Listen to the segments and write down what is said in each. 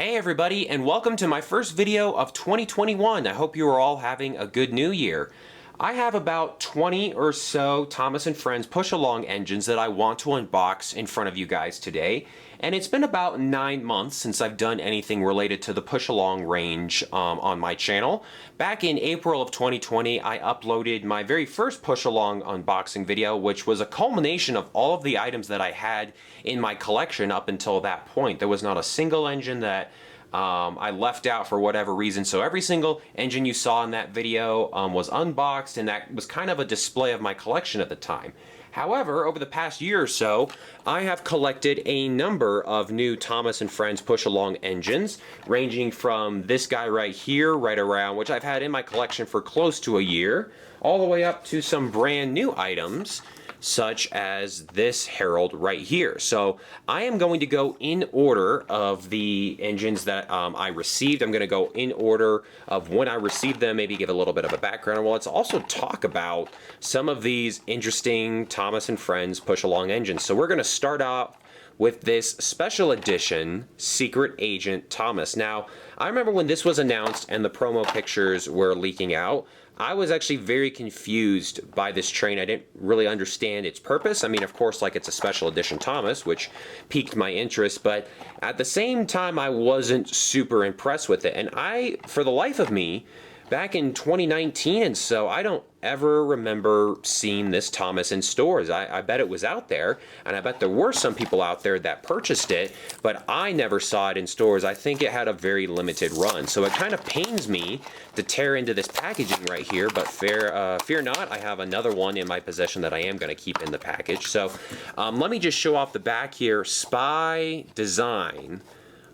Hey everybody, and welcome to my first video of 2021. I hope you are all having a good new year. I have about 20 or so Thomas & Friends push-along engines that I want to unbox in front of you guys today. And it's been about 9 months since I've done anything related to the push-along range on my channel. Back in April of 2020, I uploaded my very first push-along unboxing video, which was a culmination of all of the items that I had in my collection up until that point. There was not a single engine that I left out for whatever reason, so every single engine you saw in that video was unboxed, and that was kind of a display of my collection at the time. However, over the past year or so, I have collected a number of new Thomas & Friends push-along engines, ranging from this guy right here, right around, which I've had in my collection for close to a year, all the way up to some brand new items, such as this Herald right here. So I am going to go in order of the engines that I received. I'm going to go in order of when I received them, maybe give a little bit of a background. Well, let's also talk about some of these interesting Thomas & Friends push-along engines. So we're going to start out with this special edition Secret Agent Thomas. Now, I remember when this was announced and the promo pictures were leaking out, I was actually very confused by this train. I didn't really understand its purpose. I mean, of course, like, it's a special edition Thomas, which piqued my interest, but at the same time, I wasn't super impressed with it. And for the life of me, back in 2019 and so, I don't ever remember seeing this Thomas in stores. I bet it was out there, and I bet there were some people out there that purchased it, but I never saw it in stores. I think it had a very limited run, so it kind of pains me to tear into this packaging right here, but fear not, I have another one in my possession that I am going to keep in the package. So let me just show off the back here. Spy design.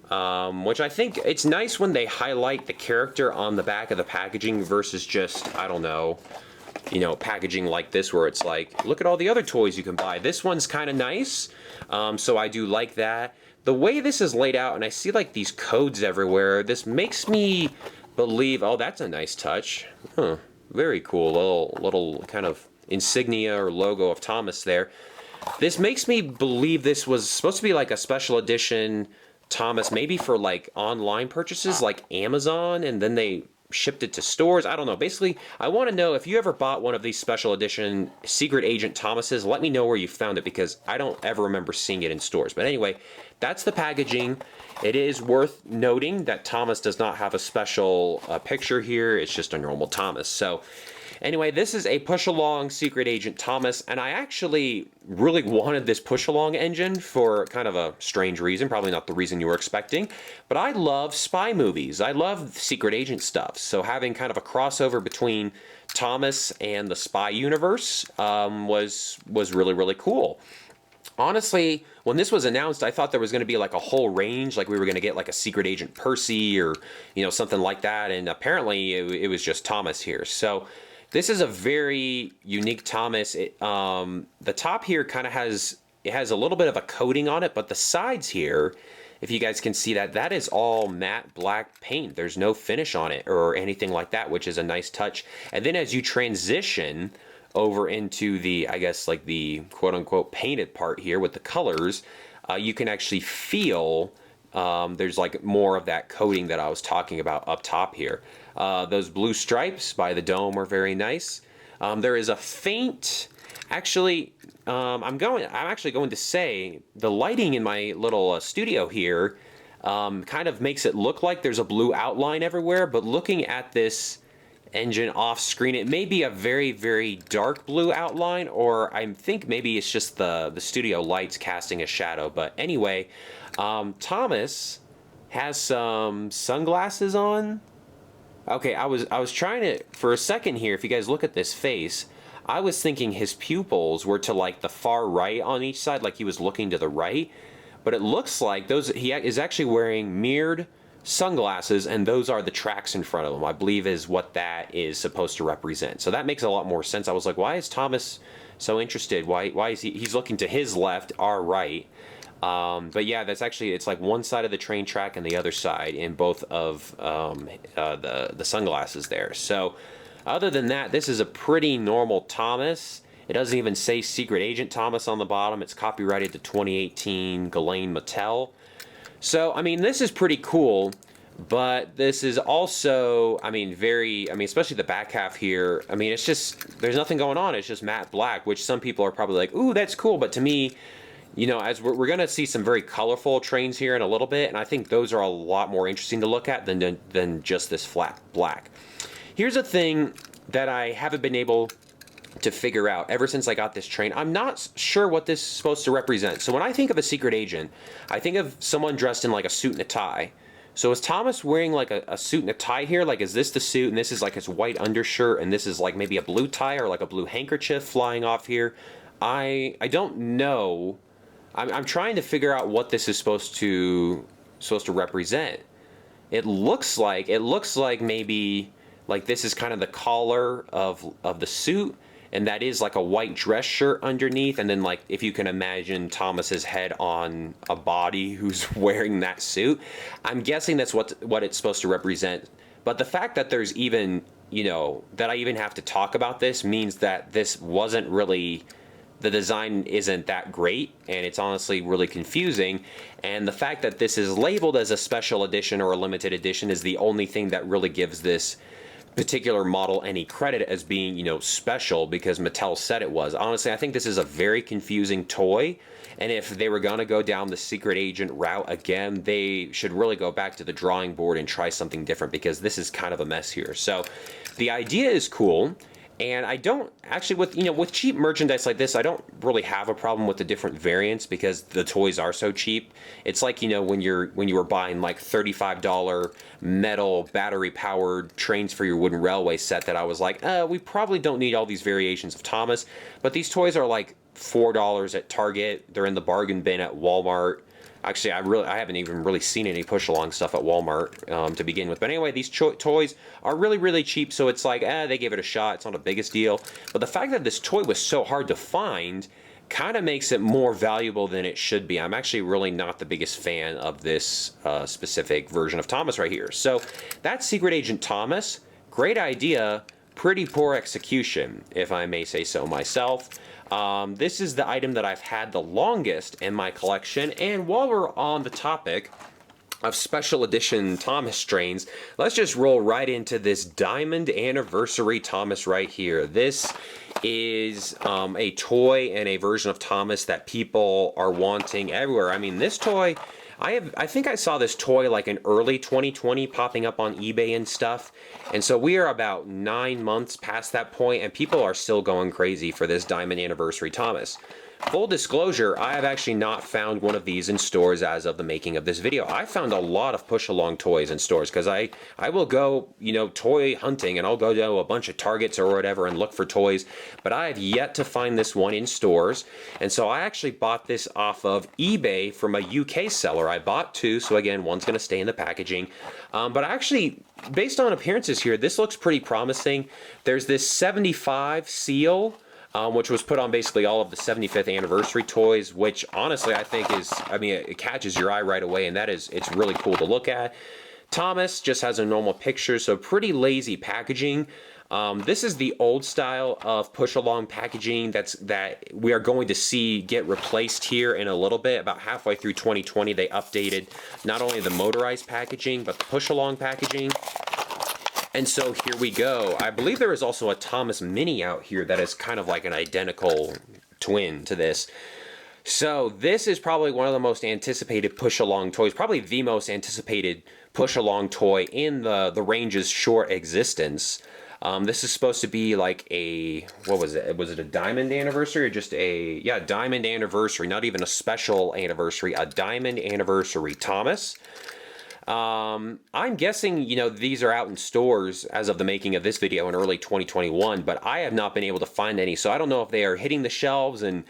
Which I think it's nice when they highlight the character on the back of the packaging versus just, I don't know, packaging like this where it's like, look at all the other toys you can buy. This one's kind of nice, so I do like that. The way this is laid out, and I see like these codes everywhere, this makes me believe, oh, that's a nice touch. Huh, very cool, little kind of insignia or logo of Thomas there. This makes me believe this was supposed to be like a special edition Thomas, maybe for like online purchases like Amazon, and then they shipped it to stores. I don't know. Basically, I want to know if you ever bought one of these special edition Secret Agent Thomases. Let me know where you found it, because I don't ever remember seeing it in stores. But anyway, that's the packaging. It is worth noting that Thomas does not have a special picture here. It's just a normal Thomas. So anyway, this is a push-along Secret Agent Thomas, and I actually really wanted this push-along engine for kind of a strange reason, probably not the reason you were expecting, but I love spy movies. I love secret agent stuff, so having kind of a crossover between Thomas and the spy universe was really, really cool. Honestly, when this was announced, I thought there was going to be like a whole range, like we were going to get like a Secret Agent Percy or, something like that, and apparently it was just Thomas here. So this is a very unique Thomas. The top here kind of has a little bit of a coating on it, but the sides here, if you guys can see that is all matte black paint. There's no finish on it or anything like that, which is a nice touch. And then as you transition over into the, I guess, like the quote-unquote painted part here with the colors, you can actually feel there's like more of that coating that I was talking about up top here. Those blue stripes by the dome are very nice. There is a faint, actually, I'm actually going to say the lighting in my little studio here kind of makes it look like there's a blue outline everywhere, but looking at this engine off screen, it may be a very, very dark blue outline, or I think maybe it's just the studio lights casting a shadow. But anyway, Thomas has some sunglasses on. Okay, I was trying to, for a second here, if you guys look at this face, I was thinking his pupils were to like the far right on each side, like he was looking to the right, but it looks like he is actually wearing mirrored sunglasses, and those are the tracks in front of him, I believe, is what that is supposed to represent. So that makes a lot more sense. I was like, why is Thomas so interested? Why is he's looking to his left, our right? But yeah, that's actually, it's like one side of the train track and the other side in both of the sunglasses there. So other than that, this is a pretty normal Thomas. It doesn't even say Secret Agent Thomas on the bottom. It's copyrighted to 2018 Ghislaine Mattel. So, I mean, this is pretty cool, but this is also, I mean, especially the back half here. I mean, it's just, there's nothing going on. It's just matte black, which some people are probably like, ooh, that's cool. But to me, you know, as we're going to see some very colorful trains here in a little bit, and I think those are a lot more interesting to look at than just this flat black. Here's a thing that I haven't been able to figure out ever since I got this train. I'm not sure what this is supposed to represent. So when I think of a secret agent, I think of someone dressed in like a suit and a tie. So is Thomas wearing like a suit and a tie here? Like, is this the suit and this is like his white undershirt and this is like maybe a blue tie or like a blue handkerchief flying off here? I don't know. I'm trying to figure out what this is supposed to represent. It looks like maybe like this is kind of the collar of the suit, and that is like a white dress shirt underneath, and then like if you can imagine Thomas's head on a body who's wearing that suit. I'm guessing that's what it's supposed to represent. But the fact that there's even, you know, that I even have to talk about this means that this wasn't really, the design isn't that great, and it's honestly really confusing. And the fact that this is labeled as a special edition or a limited edition is the only thing that really gives this particular model any credit as being, you know, special, because Mattel said it was. Honestly, I think this is a very confusing toy, and if they were going to go down the secret agent route again, they should really go back to the drawing board and try something different, because this is kind of a mess here. So the idea is cool. And I don't actually, with cheap merchandise like this, I don't really have a problem with the different variants because the toys are so cheap. It's like, you know, when you were buying like $35 metal battery powered trains for your wooden railway set, that I was like, we probably don't need all these variations of Thomas. But these toys are like $4 at Target. They're in the bargain bin at Walmart. Actually, I haven't even really seen any push-along stuff at Walmart to begin with. But anyway, these toys are really, really cheap, so it's like, they gave it a shot. It's not the biggest deal. But the fact that this toy was so hard to find kind of makes it more valuable than it should be. I'm actually really not the biggest fan of this specific version of Thomas right here. So that's Secret Agent Thomas. Great idea. Pretty poor execution, if I may say so myself. This is the item that I've had the longest in my collection, and while we're on the topic of special edition Thomas trains, let's just roll right into this Diamond Anniversary Thomas right here. This is a toy and a version of Thomas that people are wanting everywhere. I mean, this toy, I think I saw this toy like in early 2020 popping up on eBay and stuff, and so we are about 9 months past that point, and people are still going crazy for this Diamond Anniversary Thomas. Full disclosure, I have actually not found one of these in stores as of the making of this video. I found a lot of push-along toys in stores because I will go, you know, toy hunting, and I'll go to a bunch of Targets or whatever and look for toys, but I have yet to find this one in stores. And so I actually bought this off of eBay from a UK seller. I bought two, so again, one's going to stay in the packaging. But actually, based on appearances here, this looks pretty promising. There's this 75 seal, which was put on basically all of the 75th anniversary toys, which honestly I think is, I mean, it catches your eye right away, and it's really cool to look at. Thomas just has a normal picture, so pretty lazy packaging. This is the old style of push-along packaging that we are going to see get replaced here in a little bit. About halfway through 2020, they updated not only the motorized packaging, but the push-along packaging. And so here we go. I believe there is also a Thomas Mini out here that is kind of like an identical twin to this. So this is probably one of the most anticipated push-along toys, probably the most anticipated push-along toy in the range's short existence. This is supposed to be like a, what was it? Was it a Diamond Anniversary or just a, yeah, Diamond Anniversary, not even a special anniversary, a Diamond Anniversary Thomas. I'm guessing, you know, these are out in stores as of the making of this video in early 2021, but I have not been able to find any, so I don't know if they are hitting the shelves and,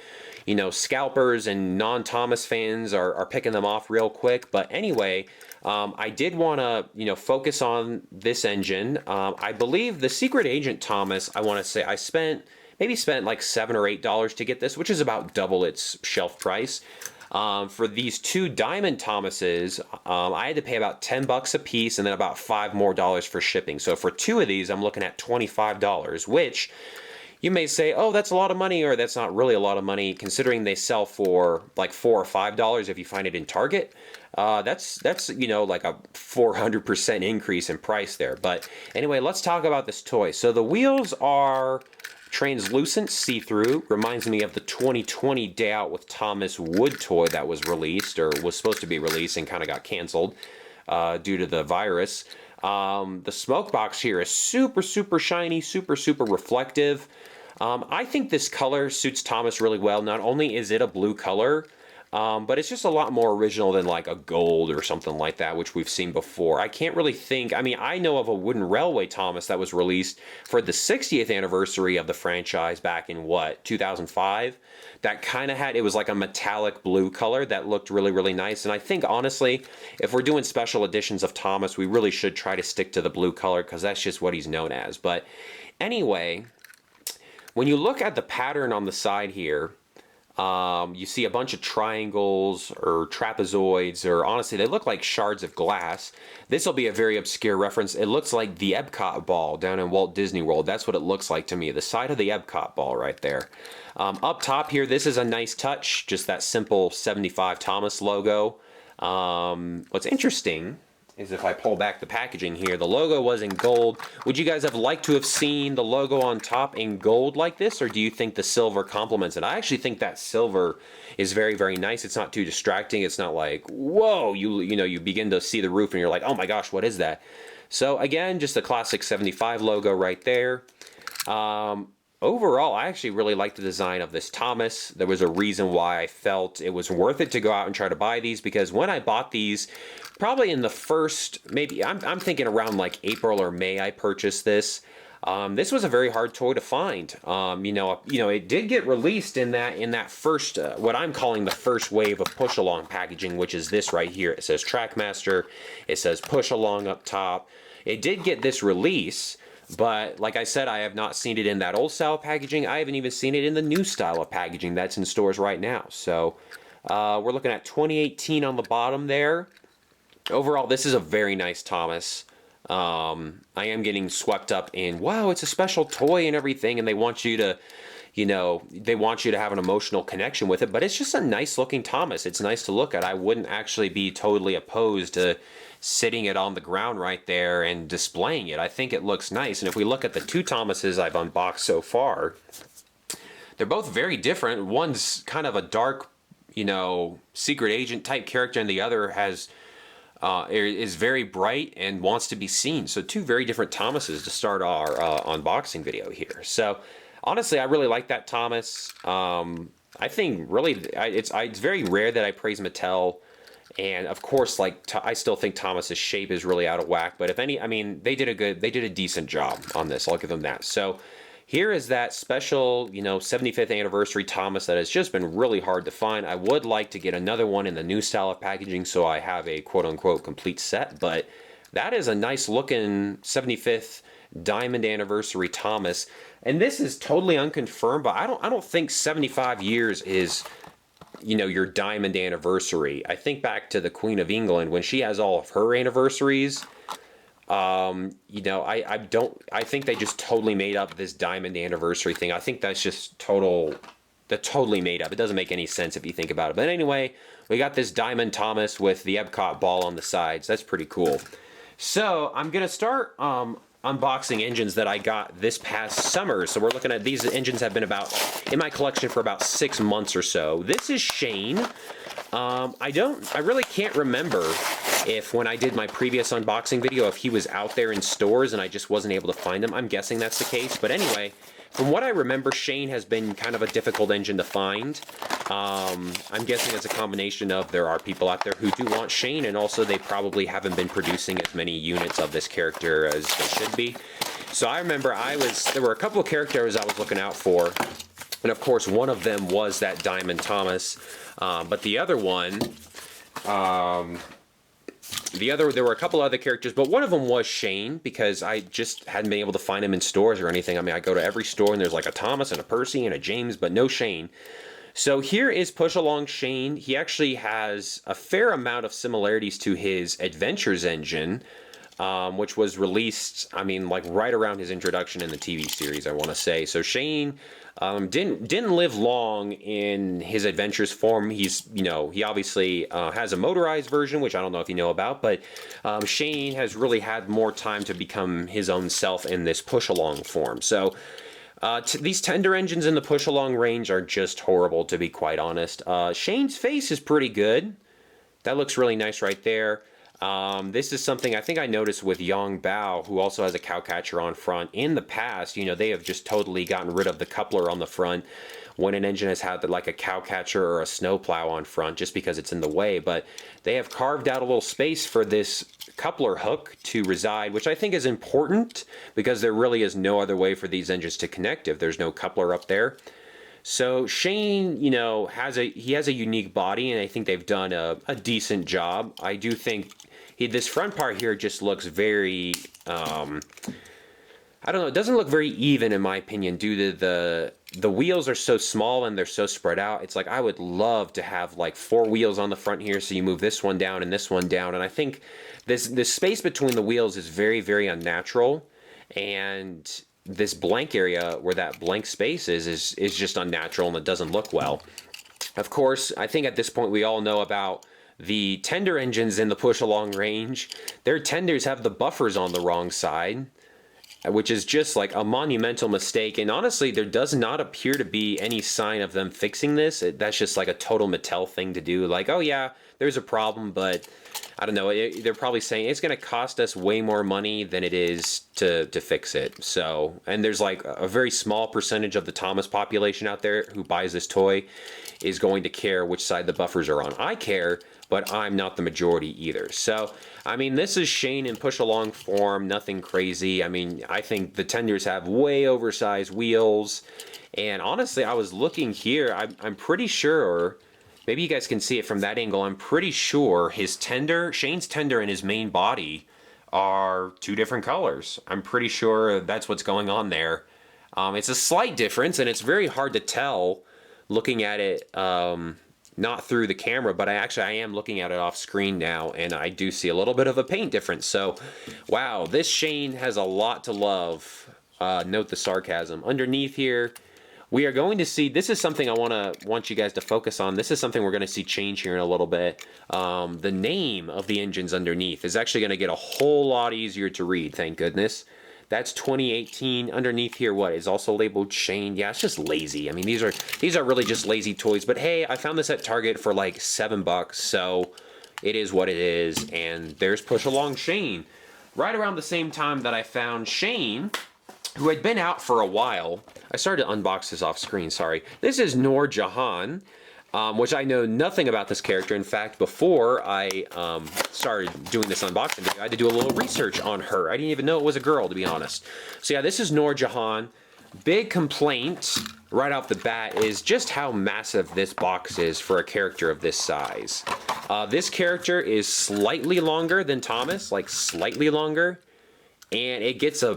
you know, scalpers and non-Thomas fans are picking them off real quick. But anyway, I did want to, you know, focus on this engine. I believe the Secret Agent Thomas, I want to say I maybe spent like $7 or $8 to get this, which is about double its shelf price. For these two Diamond Thomases, I had to pay about $10 a piece and then about $5 more for shipping. So for two of these, I'm looking at $25, which, You may say, oh, that's a lot of money, or that's not really a lot of money, considering they sell for like $4 or $5 if you find it in Target. That's you know, like a 400% increase in price there. But anyway, let's talk about this toy. So the wheels are translucent, see-through. Reminds me of the 2020 Day Out with Thomas Wood toy that was released, or was supposed to be released and kind of got canceled due to the virus. The smoke box here is super, super shiny, super, super reflective. I think this color suits Thomas really well. Not only is it a blue color, but it's just a lot more original than like a gold or something like that, which we've seen before. I can't really think, I mean, I know of a Wooden Railway Thomas that was released for the 60th anniversary of the franchise back in what, 2005? That kind of had, it was like a metallic blue color that looked really, really nice. And I think honestly, if we're doing special editions of Thomas, we really should try to stick to the blue color because that's just what he's known as. But anyway, when you look at the pattern on the side here, you see a bunch of triangles or trapezoids, or honestly, they look like shards of glass. This will be a very obscure reference. It looks like the Epcot ball down in Walt Disney World. That's what it looks like to me, the side of the Epcot ball right there. Up top here, this is a nice touch, just that simple 75 Thomas logo. What's interesting is if I pull back the packaging here, the logo was in gold. Would you guys have liked to have seen the logo on top in gold like this, or do you think the silver complements it? I actually think that silver is very, very nice. It's not too distracting. It's not like, whoa, you know, you begin to see the roof and you're like, oh my gosh, what is that? So again, just a classic 75 logo right there. Overall, I actually really like the design of this Thomas. There was a reason why I felt it was worth it to go out and try to buy these, because when I bought these, probably in the first, maybe, I'm thinking around like April or May I purchased this. This was a very hard toy to find. You know, it did get released in that first, what I'm calling the first wave of push-along packaging, which is this right here. It says Trackmaster, it says push-along up top. It did get this release, but like I said, I have not seen it in that old style packaging. I haven't even seen it in the new style of packaging that's in stores right now. So we're looking at 2018 on the bottom there. Overall, this is a very nice Thomas. I am getting swept up in, wow, it's a special toy and everything, and they want you to, you know, they want you to have an emotional connection with it, but it's just a nice looking Thomas. It's nice to look at. I wouldn't actually be totally opposed to sitting it on the ground right there and displaying it. I think it looks nice. And if we look at the two Thomases I've unboxed so far, they're both very different. One's kind of a dark, you know, secret agent type character, and the other has is very bright and wants to be seen. So two very different Thomases to start our unboxing video here. So honestly, I really like that Thomas. I think really it's very rare that I praise Mattel. And of course, like, I still think Thomas's shape is really out of whack. But if any, I mean, they did a decent job on this. I'll give them that. So here is that special, you know, 75th anniversary Thomas that has just been really hard to find. I would like to get another one in the new style of packaging so I have a quote-unquote complete set. But that is a nice looking 75th diamond anniversary Thomas. And this is totally unconfirmed, but I don't think 75 years is, you know, your diamond anniversary. I think back to the Queen of England when she has all of her anniversaries. You know, I think they just totally made up this diamond anniversary thing. I think that's just totally made up. It doesn't make any sense if you think about it. But anyway, we got this diamond Thomas with the Epcot ball on the sides. That's pretty cool. So I'm gonna start unboxing engines that I got this past summer. So we're looking at, these engines have been in my collection for about 6 months or so. This is Shane. I really can't remember if when I did my previous unboxing video, if he was out there in stores and I just wasn't able to find him. I'm guessing that's the case. But anyway, from what I remember, Shane has been kind of a difficult engine to find. I'm guessing it's a combination of there are people out there who do want Shane, and also they probably haven't been producing as many units of this character as they should be. So I remember there were a couple of characters I was looking out for, and of course one of them was that Diamond Thomas, but the other one, there were a couple other characters, but one of them was Shane, because I just hadn't been able to find him in stores or anything. I mean, I go to every store and there's like a Thomas and a Percy and a James, but no Shane. So here is Push Along Shane. He actually has a fair amount of similarities to his Adventures engine. which was released, I mean, like right around his introduction in the TV series, I want to say. So Shane didn't live long in his adventures form. He's, you know, he obviously has a motorized version, which I don't know if you know about, but Shane has really had more time to become his own self in this push-along form. So these tender engines in the push-along range are just horrible, to be quite honest. Shane's face is pretty good. That looks really nice right there. This is something I think I noticed with Yong Bao, who also has a cowcatcher on front. In the past, you know, they have just totally gotten rid of the coupler on the front when an engine has had like a cowcatcher or a snowplow on front, just because it's in the way. But they have carved out a little space for this coupler hook to reside, which I think is important because there really is no other way for these engines to connect if there's no coupler up there. So Shane, you know, has a unique body, and I think they've done a decent job. I do think this front part here just looks very, I don't know, it doesn't look very even in my opinion due to the wheels are so small and they're so spread out. It's like I would love to have like 4 wheels on the front here, so you move this one down and this one down, and I think this space between the wheels is very, very unnatural, and this blank area where that blank space is just unnatural and it doesn't look well. Of course, I think at this point we all know about the tender engines in the push-along range. Their tenders have the buffers on the wrong side, which is just like a monumental mistake. And honestly, there does not appear to be any sign of them fixing this. That's just like a total Mattel thing to do. Like, oh yeah, there's a problem, but I don't know, they're probably saying it's going to cost us way more money than it is to fix it. So, and there's like a very small percentage of the Thomas population out there who buys this toy is going to care which side the buffers are on. I care, but I'm not the majority either. So, I mean, this is Shane in push-along form, nothing crazy. I mean, I think the tenders have way oversized wheels. And honestly, I was looking here, I'm pretty sure, maybe you guys can see it from that angle, I'm pretty sure Shane's tender and his main body are 2 different colors. I'm pretty sure that's what's going on there. It's a slight difference, and it's very hard to tell looking at it not through the camera, but I am looking at it off screen now, and I do see a little bit of a paint difference. So, wow, this Shane has a lot to love. Note the sarcasm. Underneath here, we are going to see, this is something I want you guys to focus on. This is something we're going to see change here in a little bit. The name of the engines underneath is actually going to get a whole lot easier to read, thank goodness. That's 2018. Underneath here, what is also labeled Shane? Yeah, it's just lazy. I mean, these are really just lazy toys. But hey, I found this at Target for like $7, so it is what it is. And there's Push Along Shane. Right around the same time that I found Shane, who had been out for a while. I started to unbox this off screen, sorry. This is Norja, which I know nothing about this character. In fact, before I started doing this unboxing video, I had to do a little research on her. I didn't even know it was a girl, to be honest. So yeah, this is Norja. Big complaint right off the bat is just how massive this box is for a character of this size. This character is slightly longer than Thomas, like slightly longer. And it gets a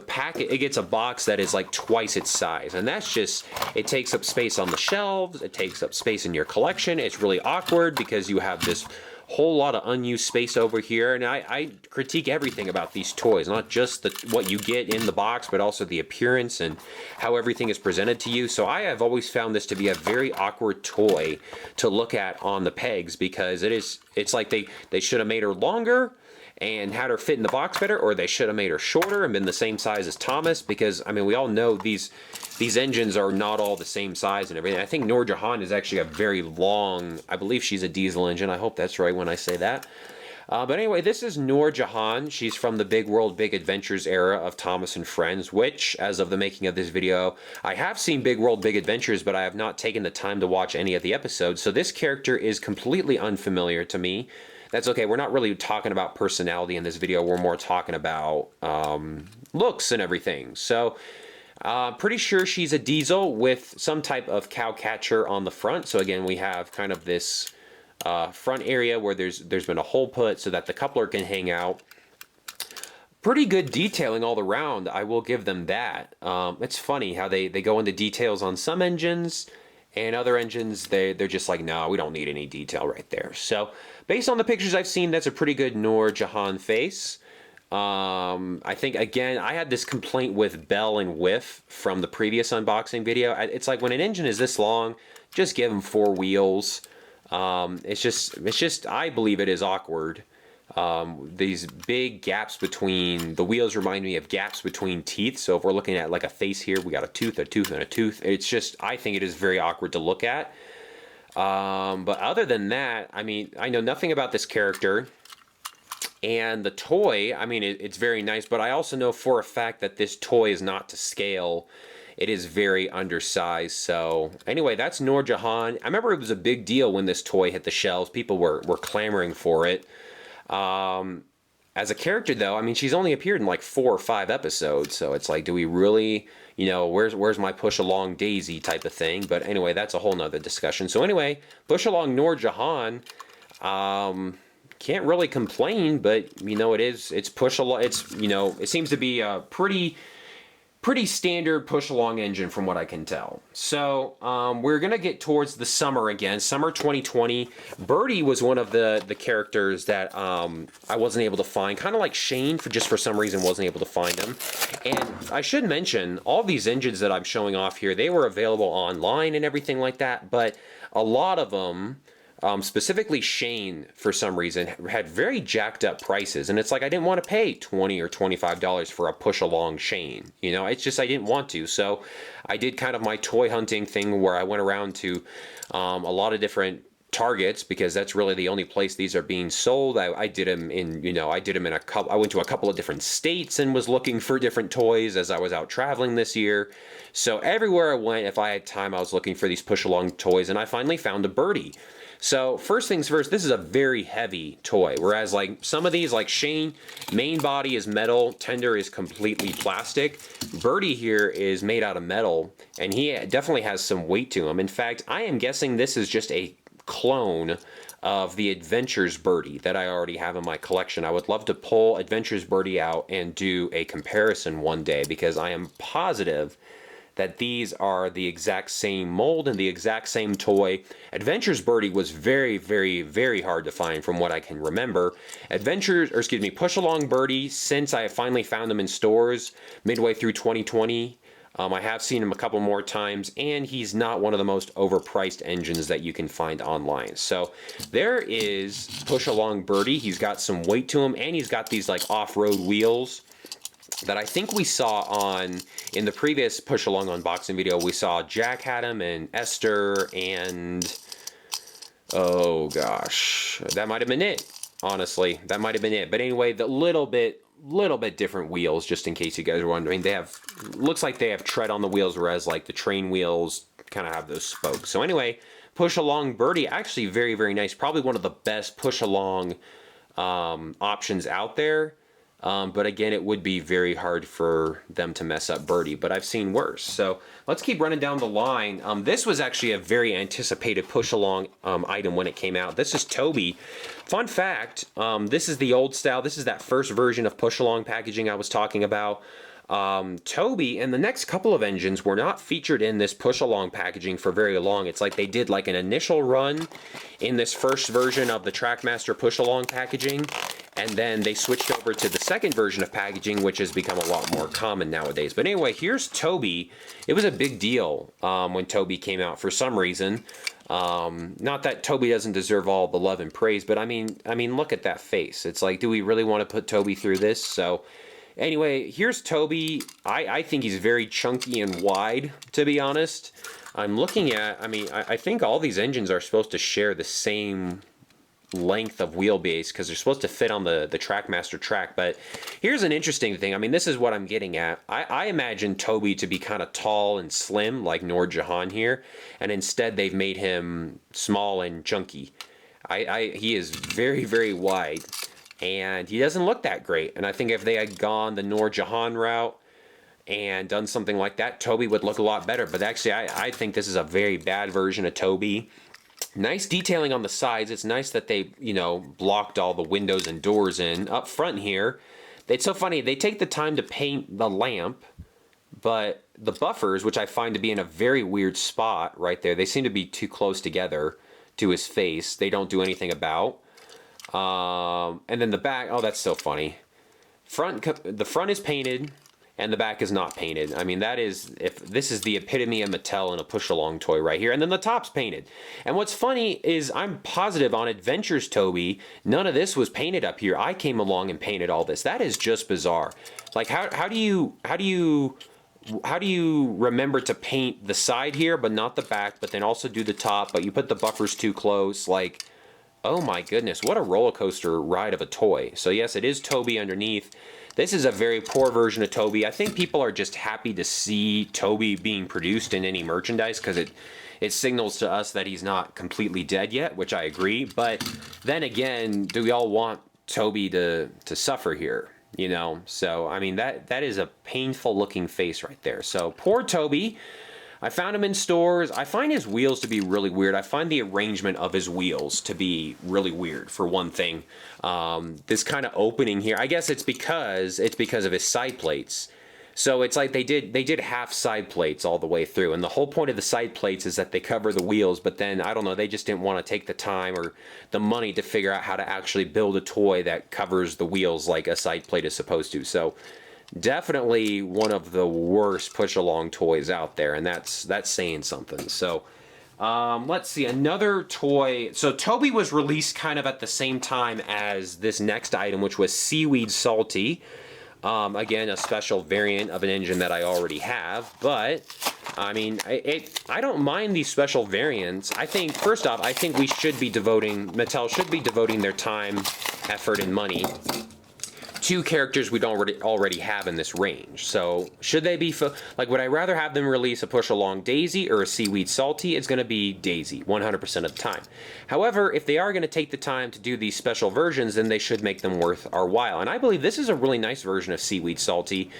box that is like twice its size, and that's just, it takes up space on the shelves, it takes up space in your collection. It's really awkward because you have this whole lot of unused space over here, and I critique everything about these toys, not just what you get in the box, but also the appearance and how everything is presented to you. So I have always found this to be a very awkward toy to look at on the pegs, because it's like they should have made her longer and had her fit in the box better, or they should have made her shorter and been the same size as Thomas, because, I mean, we all know these engines are not all the same size and everything. I think Norja is actually a very long, I believe she's a diesel engine. I hope that's right when I say that. But anyway, this is Norja. She's from the Big World, Big Adventures era of Thomas and Friends, which, as of the making of this video, I have seen Big World, Big Adventures, but I have not taken the time to watch any of the episodes, so this character is completely unfamiliar to me. That's okay, we're not really talking about personality in this video, we're more talking about looks and everything. So, pretty sure she's a diesel with some type of cowcatcher on the front. So again, we have kind of this front area where there's been a hole put so that the coupler can hang out. Pretty good detailing all around, I will give them that. It's funny how they go into details on some engines, and other engines, they're just like, no, we don't need any detail right there. So, based on the pictures I've seen, that's a pretty good Norja face. I think, again, I had this complaint with bell and whiff from the previous unboxing video. It's like when an engine is this long, just give them 4 wheels. It's just, I believe it is awkward. These big gaps between the wheels remind me of gaps between teeth. So if we're looking at like a face here, we got a tooth, and a tooth. It's just, I think it is very awkward to look at. But other than that, I mean, I know nothing about this character. And the toy, I mean, it's very nice, but I also know for a fact that this toy is not to scale. It is very undersized. So anyway, that's Norja. I remember it was a big deal when this toy hit the shelves. People were clamoring for it. As a character, though, I mean, she's only appeared in like 4 or 5 episodes. So it's like, do we really, you know, where's my push along Daisy type of thing? But anyway, that's a whole nother discussion. So anyway, push along Norja. Can't really complain, but you know, it's push along. It's, you know, it seems to be a pretty standard push along engine from what I can tell. So we're gonna get towards the summer again, summer 2020. Birdie was one of the characters that I wasn't able to find, kind of like Shane, for some reason wasn't able to find him. And I should mention, all these engines that I'm showing off here, they were available online and everything like that, but a lot of them, specifically Shane, for some reason, had very jacked up prices. And it's like, I didn't want to pay $20 or $25 for a push along Shane. You know, it's just, I didn't want to. So I did kind of my toy hunting thing where I went around to a lot of different Targets, because that's really the only place these are being sold. I did them in, you know, I went to a couple of different states and was looking for different toys as I was out traveling this year. So everywhere I went, if I had time, I was looking for these push along toys, and I finally found a Birdie. So first things first, this is a very heavy toy, whereas like some of these, like Shane, main body is metal, tender is completely plastic. Birdie here is made out of metal, and he definitely has some weight to him. In fact, I am guessing this is just a clone of the Adventures Birdie that I already have in my collection. I would love to pull Adventures Birdie out and do a comparison one day, because I am positive that these are the exact same mold and the exact same toy. Adventures Birdie was very, very, very hard to find from what I can remember. Push Along Birdie, since I have finally found them in stores midway through 2020, I have seen him a couple more times, and he's not one of the most overpriced engines that you can find online. So there is Push Along Birdie. He's got some weight to him, and he's got these like off-road wheels that I think we saw in the previous Push Along unboxing video. We saw Jack had him, and Esther, and oh gosh, that might have been it. Honestly, that might have been it. But anyway, the little bit different wheels, just in case you guys are wondering. Looks like they have tread on the wheels, whereas like the train wheels kind of have those spokes. So anyway, Push Along Birdie, actually very, very nice. Probably one of the best push along options out there. But again, it would be very hard for them to mess up Birdie, but I've seen worse. So let's keep running down the line. This was actually a very anticipated push-along item when it came out. This is Toby. Fun fact, this is the old style. This is that first version of push-along packaging I was talking about. Toby and the next couple of engines were not featured in this push-along packaging for very long. It's like they did like an initial run in this first version of the Trackmaster push-along packaging, and then they switched over to the second version of packaging, which has become a lot more common nowadays. But anyway, here's Toby. It was a big deal when Toby came out for some reason. Not that Toby doesn't deserve all the love and praise, but I mean, look at that face. It's like, do we really want to put Toby through this? So anyway, here's Toby. I think he's very chunky and wide, to be honest. I'm looking at, I think all these engines are supposed to share the same length of wheelbase, because they're supposed to fit on the Trackmaster track. But here's an interesting thing. This is what I'm getting at. I imagine Toby to be kind of tall and slim, like Norja here, and instead they've made him small and chunky. He is very, very wide, and he doesn't look that great. And I think if they had gone the Norja route and done something like that, Toby would look a lot better. But actually, I think this is a very bad version of Toby. Nice detailing on the sides. It's nice that they, blocked all the windows and doors in. Up front here, it's so funny. They take the time to paint the lamp, but the buffers, which I find to be in a very weird spot right there, they seem to be too close together to his face. They don't do anything about. And then the back, oh, that's so funny. the front is painted and the back is not painted. I mean, this is the epitome of Mattel in a push-along toy right here. And then the top's painted. And what's funny is I'm positive on Adventures Toby, none of this was painted up here. I came along and painted all this. That is just bizarre. Like, how do you remember to paint the side here but not the back, but then also do the top, but you put the buffers too close? Like, oh my goodness, what a roller coaster ride of a toy. So yes, it is Toby underneath. This is a very poor version of Toby. I think people are just happy to see Toby being produced in any merchandise because it signals to us that he's not completely dead yet, which I agree. But then again, do we all want Toby to suffer here? You know, so I mean that is a painful looking face right there. So poor Toby. I found him in stores. I find his wheels to be really weird. I find the arrangement of his wheels to be really weird, for one thing. This kind of opening here, I guess it's because of his side plates. So it's like they did half side plates all the way through, and the whole point of the side plates is that they cover the wheels, but then, I don't know, they just didn't want to take the time or the money to figure out how to actually build a toy that covers the wheels like a side plate is supposed to. So definitely one of the worst push-along toys out there, and that's saying something. So let's see, another toy. So Toby was released kind of at the same time as this next item, which was Seaweed Salty. Again, a special variant of an engine that I already have, but I mean, I don't mind these special variants. I think, first off, I think Mattel should be devoting their time, effort, and money to characters we don't already have in this range. So should they be, like, would I rather have them release a push-along Daisy or a Seaweed Salty? It's going to be Daisy 100% of the time. However, if they are going to take the time to do these special versions, then they should make them worth our while. And I believe this is a really nice version of Seaweed Salty.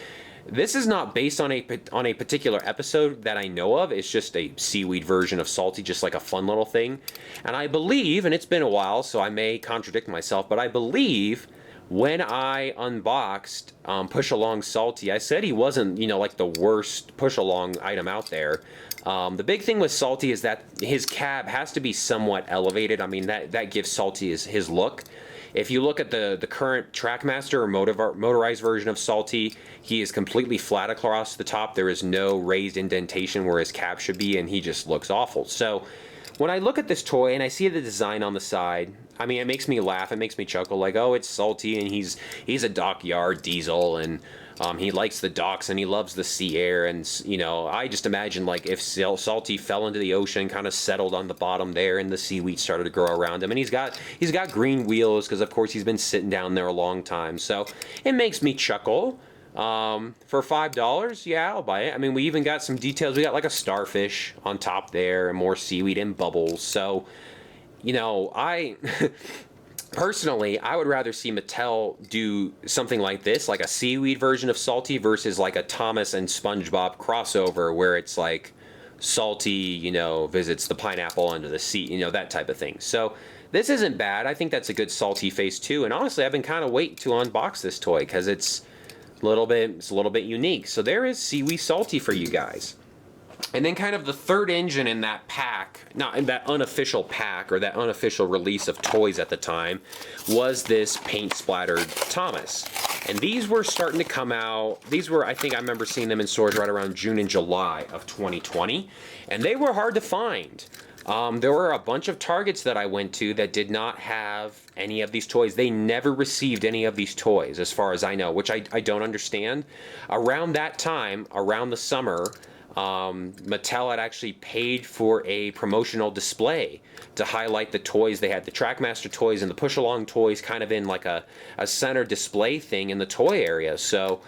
This is not based on a particular episode that I know of. It's just a seaweed version of Salty, just like a fun little thing. And I believe, and it's been a while, so I may contradict myself, but I believe when I unboxed Push-Along Salty, I said he wasn't, you know, like the worst push-along item out there. The big thing with Salty is that his cab has to be somewhat elevated. I mean, that gives Salty his look. If you look at the current Trackmaster or motorized version of Salty, he is completely flat across the top. There is no raised indentation where his cab should be, and he just looks awful. So when I look at this toy and I see the design on the side, I mean, it makes me laugh, it makes me chuckle, like, oh, it's Salty, and he's a dockyard diesel, and he likes the docks, and he loves the sea air, and, you know, I just imagine, like, if Salty fell into the ocean, kind of settled on the bottom there, and the seaweed started to grow around him, and he's got green wheels, because, of course, he's been sitting down there a long time, so it makes me chuckle. For $5, yeah, I'll buy it. I mean, we even got some details. We got, like, a starfish on top there, and more seaweed and bubbles, so you know, personally, I would rather see Mattel do something like this, like a seaweed version of Salty versus like a Thomas and SpongeBob crossover where it's like Salty, you know, visits the pineapple under the sea, you know, that type of thing. So this isn't bad. I think that's a good Salty face too. And honestly, I've been kind of waiting to unbox this toy because it's a little bit unique. So there is Seaweed Salty for you guys. And then kind of the third engine in that pack, not in that unofficial pack or that unofficial release of toys at the time, was this paint splattered Thomas. And these were starting to come out. These were, I think I remember seeing them in stores right around June and July of 2020. And they were hard to find. There were a bunch of Targets that I went to that did not have any of these toys. They never received any of these toys, as far as I know, which I don't understand. Around that time, around the summer, Mattel had actually paid for a promotional display to highlight the toys. They had the Trackmaster toys and the push-along toys kind of in like a center display thing in the toy area. So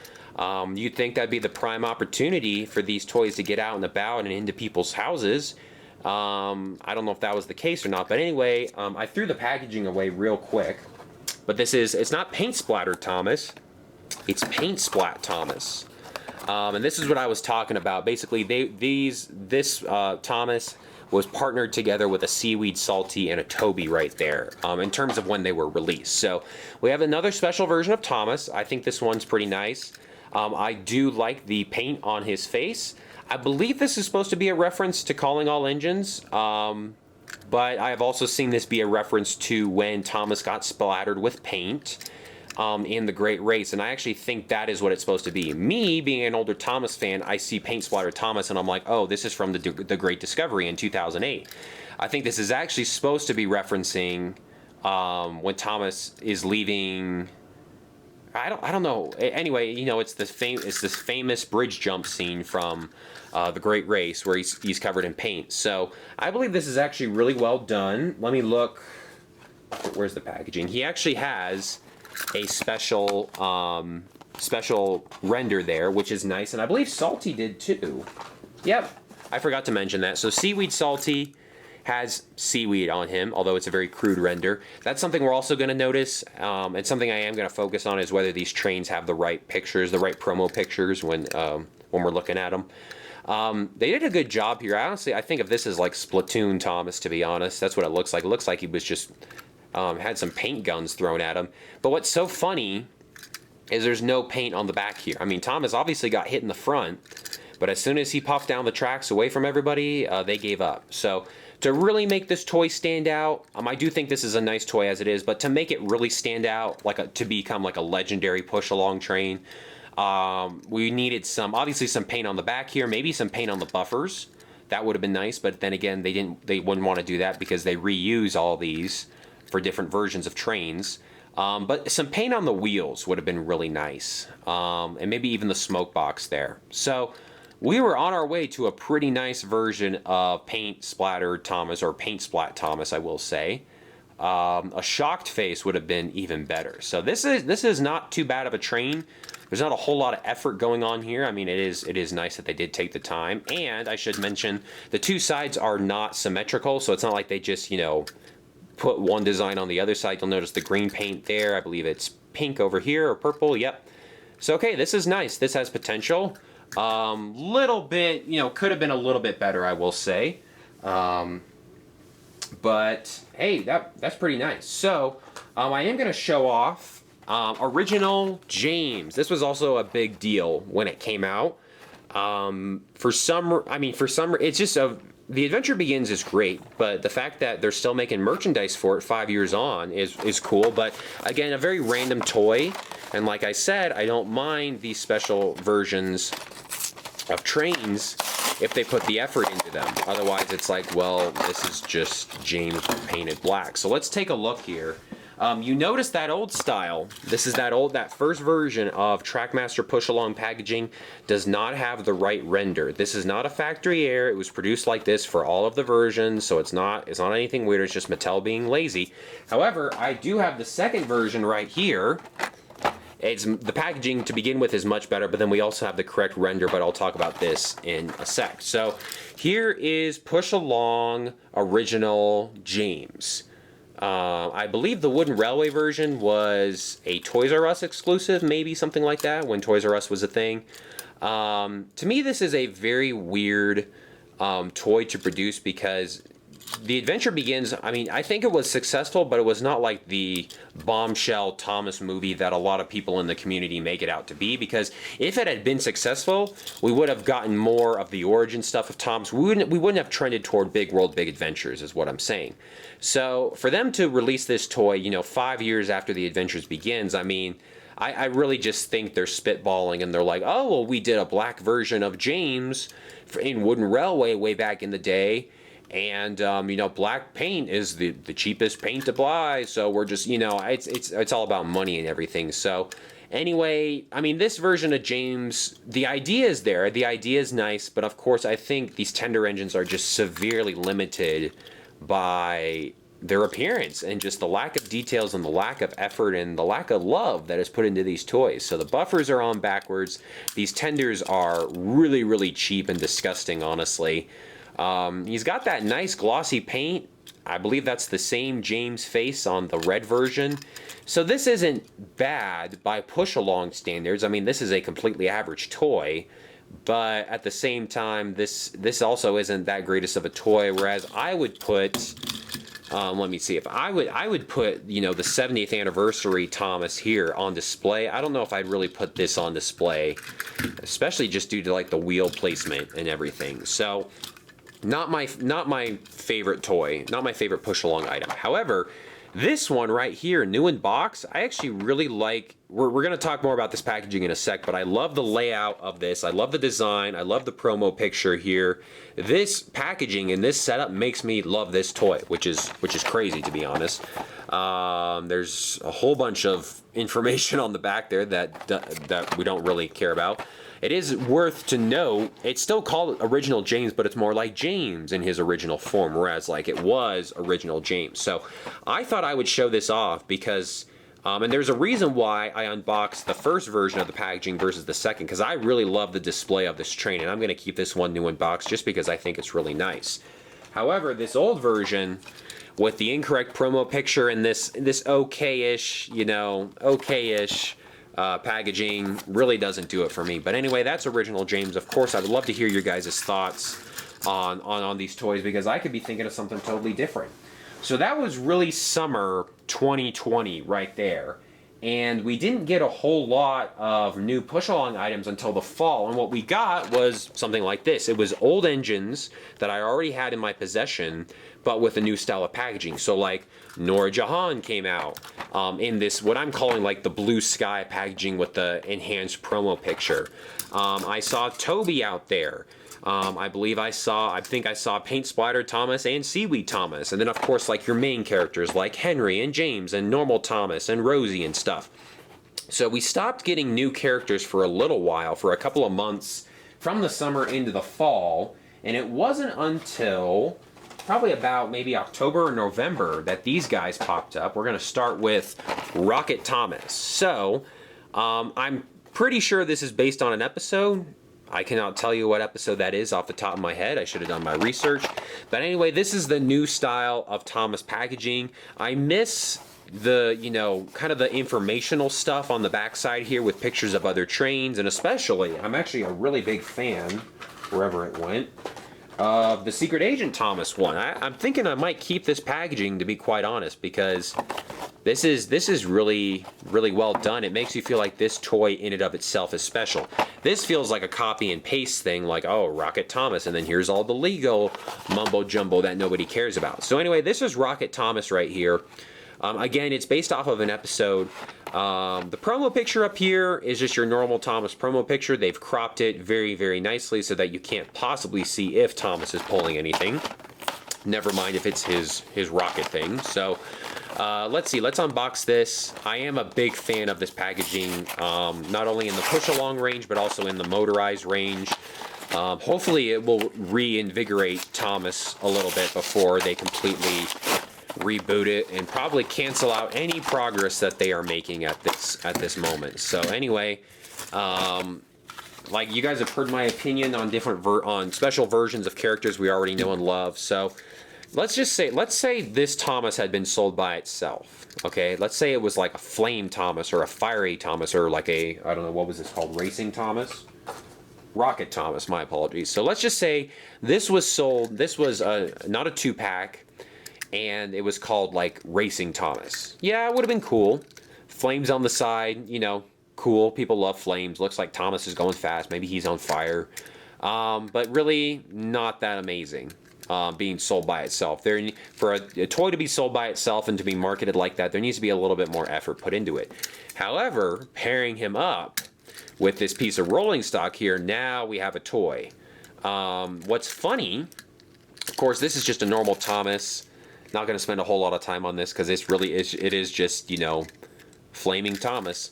you'd think that'd be the prime opportunity for these toys to get out and about and into people's houses. I don't know if that was the case or not, but anyway, I threw the packaging away real quick. But it's not Paint Splatter Thomas, it's Paint Splat Thomas. And this is what I was talking about. Basically, this Thomas was partnered together with a Seaweed Salty and a Toby right there, in terms of when they were released. So we have another special version of Thomas. I think this one's pretty nice. I do like the paint on his face. I believe this is supposed to be a reference to Calling All Engines, but I have also seen this be a reference to when Thomas got splattered with paint. in the Great Race, and I actually think that is what it's supposed to be. Me, being an older Thomas fan, I see Paint Splatter Thomas, and I'm like, oh, this is from the Great Discovery in 2008. I think this is actually supposed to be referencing when Thomas is leaving. I don't know. Anyway, you know, it's this famous bridge jump scene from the Great Race where he's covered in paint. So I believe this is actually really well done. Let me look. Where's the packaging? He actually has a special render there, which is nice, and I believe Salty did too. Yep, I forgot to mention that. So Seaweed Salty has seaweed on him, although it's a very crude render. That's something we're also going to notice, and something I am going to focus on is whether these trains have the right pictures, the right promo pictures when we're looking at them. They did a good job here. Honestly, I think of this as like Splatoon Thomas, to be honest. That's what it looks like. It looks like he was just had some paint guns thrown at him. But what's so funny is there's no paint on the back here. I mean, Thomas obviously got hit in the front, but as soon as he puffed down the tracks away from everybody, they gave up. So to really make this toy stand out, I do think this is a nice toy as it is, but to make it really stand out, to become like a legendary push-along train, we needed obviously some paint on the back here, maybe some paint on the buffers. That would have been nice, but then again, they wouldn't want to do that because they reuse all these for different versions of trains. But some paint on the wheels would have been really nice, and maybe even the smoke box there. So we were on our way to a pretty nice version of Paint Splatter Thomas, or Paint Splat Thomas, I will say. A shocked face would have been even better. So this is not too bad of a train. There's not a whole lot of effort going on here. I mean, it is nice that they did take the time. And I should mention, the two sides are not symmetrical, so it's not like they just, you know, put one design on the other side. You'll notice the green paint there. I believe it's pink over here, or purple. Yep. So, okay, this is nice. This has potential. Little bit, you know, could have been a little bit better, I will say. But hey, that's pretty nice. So I am going to show off original James. This was also a big deal when it came out. For some, it's just The Adventure Begins is great, but the fact that they're still making merchandise for it 5 years on is cool. But again, a very random toy. And like I said, I don't mind these special versions of trains if they put the effort into them. Otherwise, it's like, well, this is just James painted black. So let's take a look here. You notice that old style. This is that first version of Trackmaster push-along packaging does not have the right render. This is not a factory error. It was produced like this for all of the versions, so it's not anything weird. It's just Mattel being lazy. However, I do have the second version right here. The packaging to begin with is much better, but then we also have the correct render, but I'll talk about this in a sec. So here is Push Along Original James. I believe the Wooden Railway version was a Toys R Us exclusive, maybe something like that, when Toys R Us was a thing. To me, this is a very weird toy to produce because The Adventure Begins, I mean, I think it was successful, but it was not like the bombshell Thomas movie that a lot of people in the community make it out to be, because if it had been successful, we would have gotten more of the origin stuff of Thomas. We wouldn't have trended toward Big World, Big Adventures, is what I'm saying. So for them to release this toy, you know, 5 years after The Adventures Begins, I mean, I really just think they're spitballing and they're like, oh, well, we did a black version of James in Wooden Railway way back in the day. And, you know, black paint is the cheapest paint to buy. So we're just, you know, it's all about money and everything. So anyway, I mean, this version of James, the idea is there. The idea is nice. But of course, I think these tender engines are just severely limited by their appearance and just the lack of details and the lack of effort and the lack of love that is put into these toys. So the buffers are on backwards. These tenders are really, really cheap and disgusting, honestly. He's got that nice glossy paint. I believe that's the same James face on the red version. So this isn't bad by push-along standards. I mean, this is a completely average toy. But at the same time, this also isn't that greatest of a toy. Whereas I would put, let me see, if I would put, you know, the 70th anniversary Thomas here on display. I don't know if I'd really put this on display, especially just due to like the wheel placement and everything. So not my favorite toy, not my favorite push-along item. However, This one right here, new in box, I actually really like. We're going to talk more about this packaging in a sec, but I love the layout of this. I love the design. I love the promo picture here. This packaging and this setup makes me love this toy, which is crazy, to be honest. There's a whole bunch of information on the back there that we don't really care about. It is worth to note, it's still called Original James, but it's more like James in his original form, whereas like it was Original James. So I thought I would show this off because, and there's a reason why I unboxed the first version of the packaging versus the second, because I really love the display of this train, and I'm going to keep this one new in box just because I think it's really nice. However, this old version with the incorrect promo picture and this okay-ish, you know, okay-ish packaging really doesn't do it for me. But anyway, that's Original James. Of course, I would love to hear your guys' thoughts on these toys, because I could be thinking of something totally different. So that was really summer 2020 right there. And we didn't get a whole lot of new push-along items until the fall. And what we got was something like this. It was old engines that I already had in my possession, but with a new style of packaging. So like Norja came out in this, what I'm calling like the blue sky packaging with the enhanced promo picture. I saw Toby out there. I think I saw Paint Splatter Thomas and Seaweed Thomas. And then, of course, like your main characters like Henry and James and Normal Thomas and Rosie and stuff. So we stopped getting new characters for a little while, for a couple of months, from the summer into the fall. And it wasn't until probably about maybe October or November that these guys popped up. We're going to start with Rocket Thomas. So I'm pretty sure this is based on an episode. I cannot tell you what episode that is off the top of my head. I should have done my research. But anyway, this is the new style of Thomas packaging. I miss the, you know, kind of the informational stuff on the backside here with pictures of other trains. And especially, I'm actually a really big fan, wherever it went, of the Secret Agent Thomas one. I'm thinking I might keep this packaging, to be quite honest, because this is really, really well done. It makes you feel like this toy in and of itself is special. This feels like a copy and paste thing, like, oh, Rocket Thomas, and then here's all the legal mumbo jumbo that nobody cares about. So anyway, this is Rocket Thomas right here. Again, it's based off of an episode. The promo picture up here is just your normal Thomas promo picture. They've cropped it very, very nicely so that you can't possibly see if Thomas is pulling anything. Never mind if it's his rocket thing. So let's see, let's unbox this. I am a big fan of this packaging, not only in the push-along range, but also in the motorized range. Hopefully it will reinvigorate Thomas a little bit before they completely reboot it and probably cancel out any progress that they are making at this moment. So anyway, like you guys have heard my opinion on on special versions of characters we already know and love. So let's say this Thomas had been sold by itself. Okay, let's say it was like a Flame Thomas or a Fiery Thomas or like a, I don't know, what was this called? Racing Thomas? Rocket Thomas, my apologies. So let's just say this was sold, this was not a 2-pack, and it was called like Racing Thomas. Yeah, it would have been cool. Flames on the side, you know, cool. People love flames. Looks like Thomas is going fast. Maybe he's on fire. But really not that amazing being sold by itself. For a toy to be sold by itself and to be marketed like that, there needs to be a little bit more effort put into it. However, pairing him up with this piece of rolling stock here, now we have a toy. What's funny, of course, this is just a normal Thomas. Not going to spend a whole lot of time on this because it is just, you know, Flaming Thomas.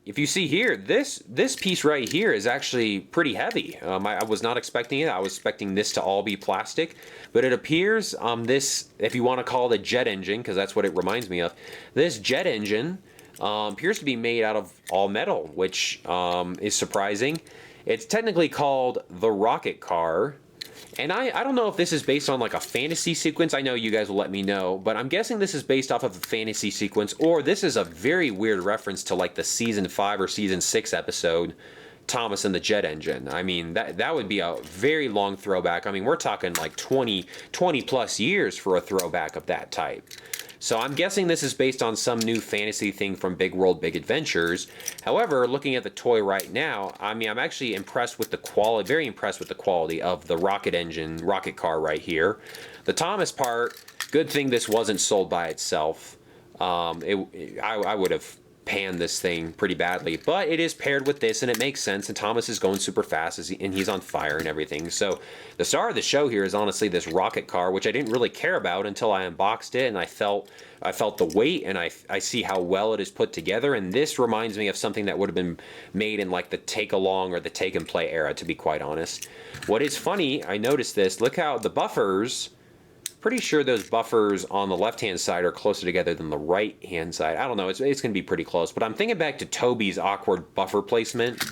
If you see here, this piece right here is actually pretty heavy. I was not expecting it. I was expecting this to all be plastic, but it appears this, if you want to call it a jet engine, because that's what it reminds me of, this jet engine appears to be made out of all metal, which is surprising. It's technically called the Rocket Car. And I don't know if this is based on like a fantasy sequence. I know you guys will let me know, but I'm guessing this is based off of a fantasy sequence, or this is a very weird reference to like the season 5 or season 6 episode, Thomas and the Jet Engine. I mean, that would be a very long throwback. I mean, we're talking like 20 plus years for a throwback of that type. So I'm guessing this is based on some new fantasy thing from Big World, Big Adventures. However, looking at the toy right now, I mean, I'm actually impressed with the quality, very impressed with the quality of the rocket engine, rocket car right here. The Thomas part Good thing this wasn't sold by itself. I would have panned this thing pretty badly, but it is paired with this and it makes sense, and Thomas is going super fast and he's on fire and everything. So the star of the show here is honestly this rocket car, which I didn't really care about until I unboxed it and I felt the weight, and I see how well it is put together, and this reminds me of something that would have been made in like the take along or the take and play era, to be quite honest. What is funny, I noticed this, look how the buffers, pretty sure those buffers on the left-hand side are closer together than the right-hand side. I don't know, it's going to be pretty close, but I'm thinking back to Toby's awkward buffer placement.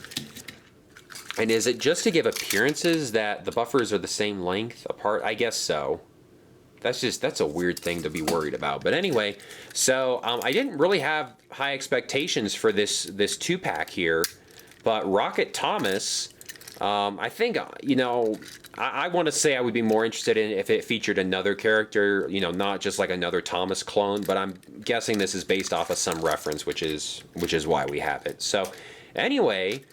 And is it just to give appearances that the buffers are the same length apart? I guess so. That's a weird thing to be worried about. But anyway, so I didn't really have high expectations for this 2-pack here, but Rocket Thomas, I think, you know, I want to say I would be more interested in if it featured another character, you know, not just like another Thomas clone, but I'm guessing this is based off of some reference, which is why we have it. So anyway,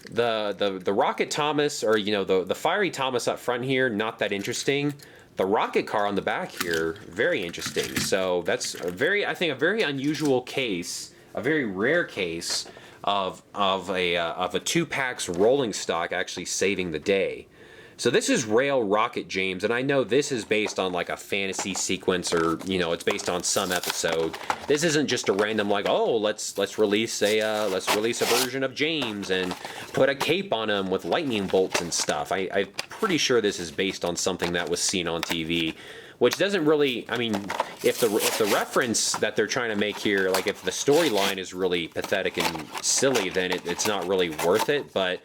the Rocket Thomas, or, you know, the Fiery Thomas up front here, not that interesting. The rocket car on the back here, very interesting. So that's I think a very unusual case, a very rare case of a 2-packs rolling stock actually saving the day. So this is Rail Rocket James, and I know this is based on like a fantasy sequence, or, you know, it's based on some episode. This isn't just a random like, oh, let's release a version of James and put a cape on him with lightning bolts and stuff. I'm pretty sure this is based on something that was seen on TV, which doesn't really, I mean, if the reference that they're trying to make here, like if the storyline is really pathetic and silly, then it's not really worth it. But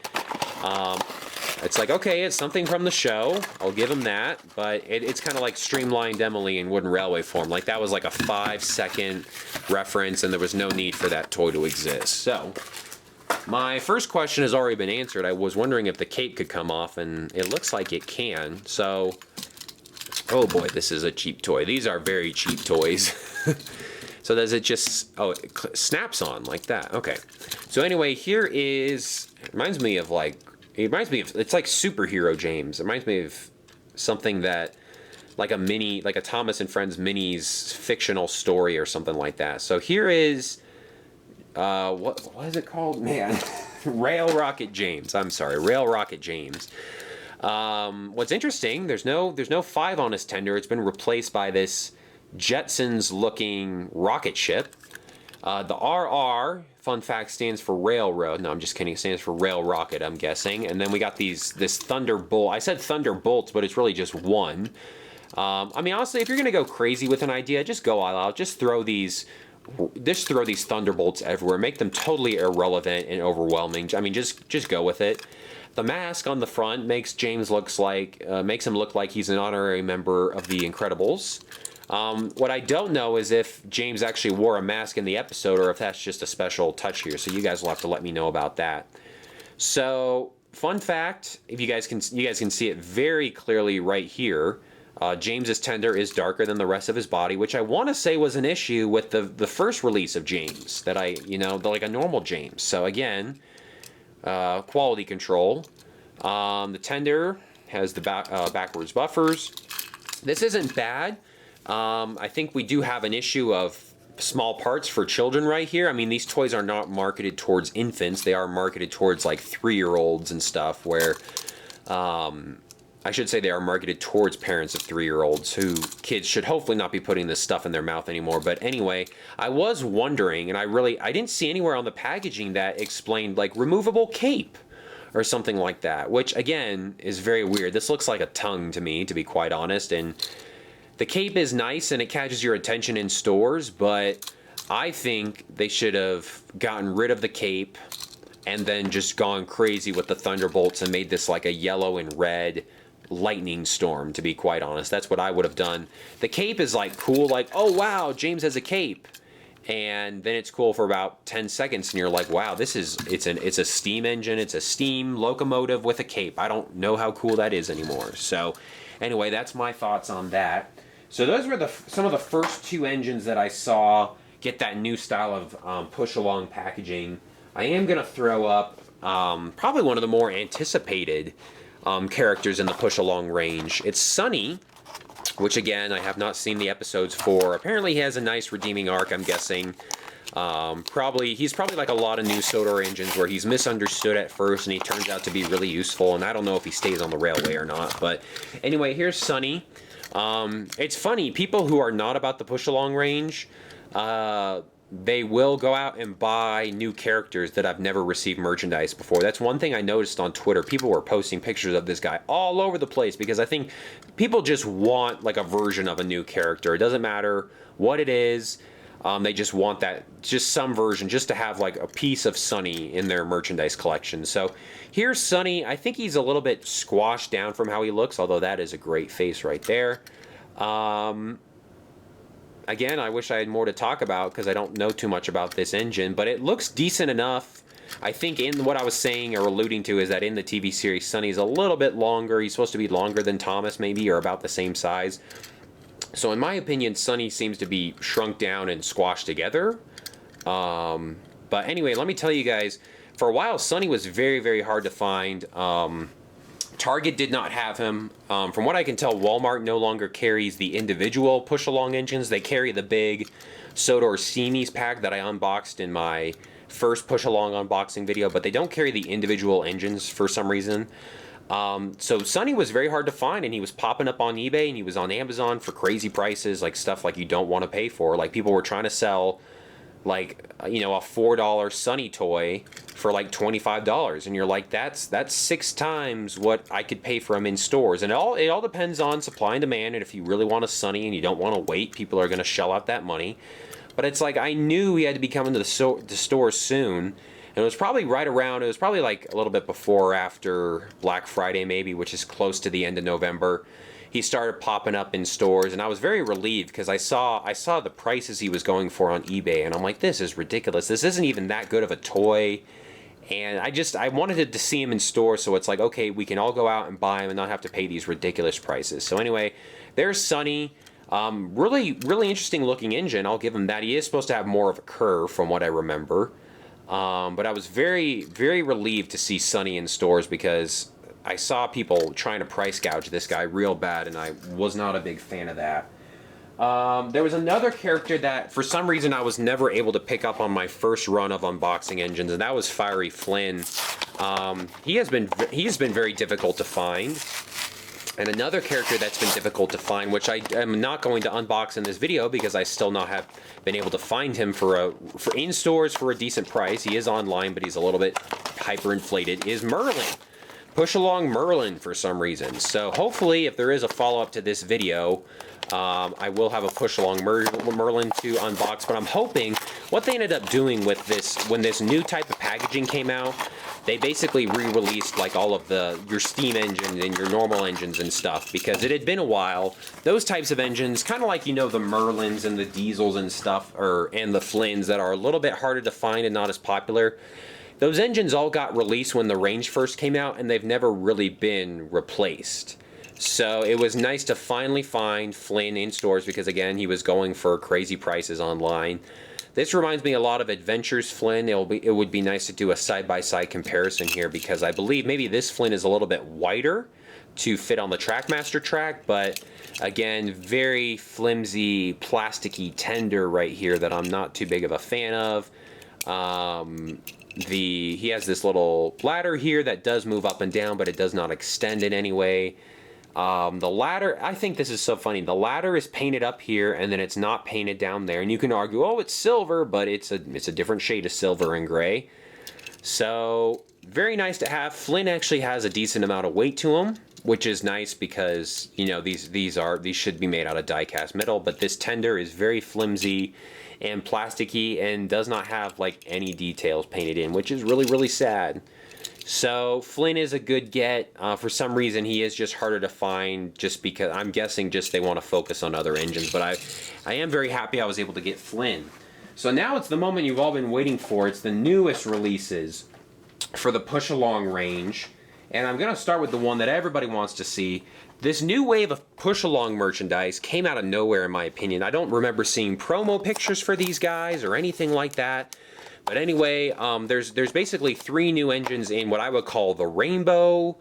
it's like, okay, it's something from the show, I'll give him that, but it's kind of like streamlined Emily in Wooden Railway form. Like that was like a 5-second reference and there was no need for that toy to exist. So my first question has already been answered. I was wondering if the cape could come off, and it looks like it can. So, oh boy, this is a cheap toy. These are very cheap toys. So does it just, oh, it snaps on like that. Okay. So anyway, here is, it reminds me of, it's like Superhero James. It reminds me of something that, like a Thomas and Friends minis fictional story or something like that. So here is, what is it called? Man, Rail Rocket James. I'm sorry, Rail Rocket James. What's interesting, there's no 5 on his tender. It's been replaced by this Jetsons-looking rocket ship. The RR, fun fact, stands for Railroad. No, I'm just kidding. It stands for Rail Rocket, I'm guessing. And then we got this Thunderbolt. I said Thunderbolts, but it's really just one. I mean, honestly, if you're going to go crazy with an idea, just go all out. Just throw these Thunderbolts everywhere. Make them totally irrelevant and overwhelming. I mean, just go with it. The mask on the front makes James makes him look like he's an honorary member of the Incredibles. What I don't know is if James actually wore a mask in the episode, or if that's just a special touch here. So you guys will have to let me know about that. So, fun fact, if you guys can see it very clearly right here. James's tender is darker than the rest of his body, which I want to say was an issue with the first release of James, that like a normal James. So again, quality control. The tender has the backwards buffers. This isn't bad. I think we do have an issue of small parts for children right here. I mean, these toys are not marketed towards infants. They are marketed towards like 3-year-olds and stuff, where I should say they are marketed towards parents of 3-year-olds who kids should hopefully not be putting this stuff in their mouth anymore. But anyway, I was wondering, and I didn't see anywhere on the packaging that explained like removable cape or something like that, which again is very weird. This looks like a tongue to me, to be quite honest, and the cape is nice and it catches your attention in stores, but I think they should have gotten rid of the cape and then just gone crazy with the Thunderbolts and made this like a yellow and red lightning storm, to be quite honest. That's what I would have done. The cape is like cool, like, oh wow, James has a cape. And then it's cool for about 10 seconds and you're like, wow, it's a steam engine, it's a steam locomotive with a cape. I don't know how cool that is anymore. So anyway, that's my thoughts on that. So those were some of the first 2 engines that I saw get that new style of push-along packaging. I am going to throw up probably one of the more anticipated characters in the push-along range. It's Sunny which again, I have not seen the episodes for. Apparently he has a nice redeeming arc, I'm guessing. He's probably like a lot of new Sodor engines where he's misunderstood at first and he turns out to be really useful, and I don't know if he stays on the railway or not. But anyway, here's Sunny. It's funny, people who are not about the push-along range, they will go out and buy new characters that I've never received merchandise before. That's one thing I noticed on Twitter. People were posting pictures of this guy all over the place because I think people just want like a version of a new character. It doesn't matter what it is. They just want that, just some version, just to have like a piece of Sunny in their merchandise collection. So here's Sunny. I think he's a little bit squashed down from how he looks, although that is a great face right there. Again, I wish I had more to talk about because I don't know too much about this engine, but it looks decent enough. I think in what I was saying or alluding to is that in the TV series, Sunny's a little bit longer. He's supposed to be longer than Thomas maybe, or about the same size. So in my opinion, Sunny seems to be shrunk down and squashed together. But anyway, let me tell you guys, for a while, Sunny was very, very hard to find. Target did not have him. From what I can tell, Walmart no longer carries the individual push-along engines. They carry the big Sodor Seamies pack that I unboxed in my first push-along unboxing video, but they don't carry the individual engines for some reason. So Sunny was very hard to find, and he was popping up on eBay, and he was on Amazon for crazy prices, like stuff like you don't want to pay for. Like people were trying to sell like, you know, a $4 Sunny toy for like $25, and you're like, that's 6 times what I could pay for them in stores. And it all depends on supply and demand, and if you really want a Sunny and you don't want to wait, people are going to shell out that money. But it's like, I knew he had to be coming to the store soon, and it was probably right around, it was probably like a little bit before or after Black Friday maybe, which is close to the end of November. He started popping up in stores, and I was very relieved because I saw the prices he was going for on eBay, and I'm like, this is ridiculous. This isn't even that good of a toy. And I wanted to see him in store, so it's like, okay, we can all go out and buy him and not have to pay these ridiculous prices. So anyway, there's Sunny. Really, really interesting looking engine. I'll give him that. He is supposed to have more of a curve from what I remember. But I was very, very relieved to see Sunny in stores because I saw people trying to price gouge this guy real bad, and I was not a big fan of that. There was another character that, for some reason, I was never able to pick up on my first run of unboxing engines, and that was Fiery Flynn. He has been very difficult to find. And another character that's been difficult to find, which I am not going to unbox in this video because I still not have been able to find him for in stores for a decent price. He is online, but he's a little bit hyperinflated, is Merlin. Push along Merlin for some reason. So hopefully, if there is a follow-up to this video, I will have a push along Merlin to unbox. But I'm hoping what they ended up doing with this, when this new type of packaging came out, they basically re-released like all of your steam engines and your normal engines and stuff, because it had been a while. Those types of engines, kind of like, you know, the Merlins and the Diesels and stuff, and the Flynns that are a little bit harder to find and not as popular. Those engines all got released when the range first came out, and they've never really been replaced. So it was nice to finally find Flynn in stores because, again, he was going for crazy prices online. This reminds me a lot of Adventures Flynn. It would be nice to do a side-by-side comparison here because I believe maybe this Flynn is a little bit wider to fit on the Trackmaster track, but again, very flimsy, plasticky tender right here that I'm not too big of a fan of. He has this little ladder here that does move up and down, but it does not extend in any way. The ladder, I think this is so funny. The ladder is painted up here, and then it's not painted down there. And you can argue, oh, it's silver, but it's a different shade of silver and gray. So very nice to have. Flynn actually has a decent amount of weight to him, which is nice because, you know, these should be made out of die-cast metal. But this tender is very flimsy and plasticky and does not have like any details painted in, which is really, really sad. So Flynn is a good get. For some reason, he is just harder to find just because, I'm guessing just they want to focus on other engines. But I am very happy I was able to get Flynn. So now it's the moment you've all been waiting for. It's the newest releases for the push-along range. And I'm going to start with the one that everybody wants to see. This new wave of push-along merchandise came out of nowhere, in my opinion. I don't remember seeing promo pictures for these guys or anything like that. But anyway, there's basically 3 new engines in what I would call the Rainbow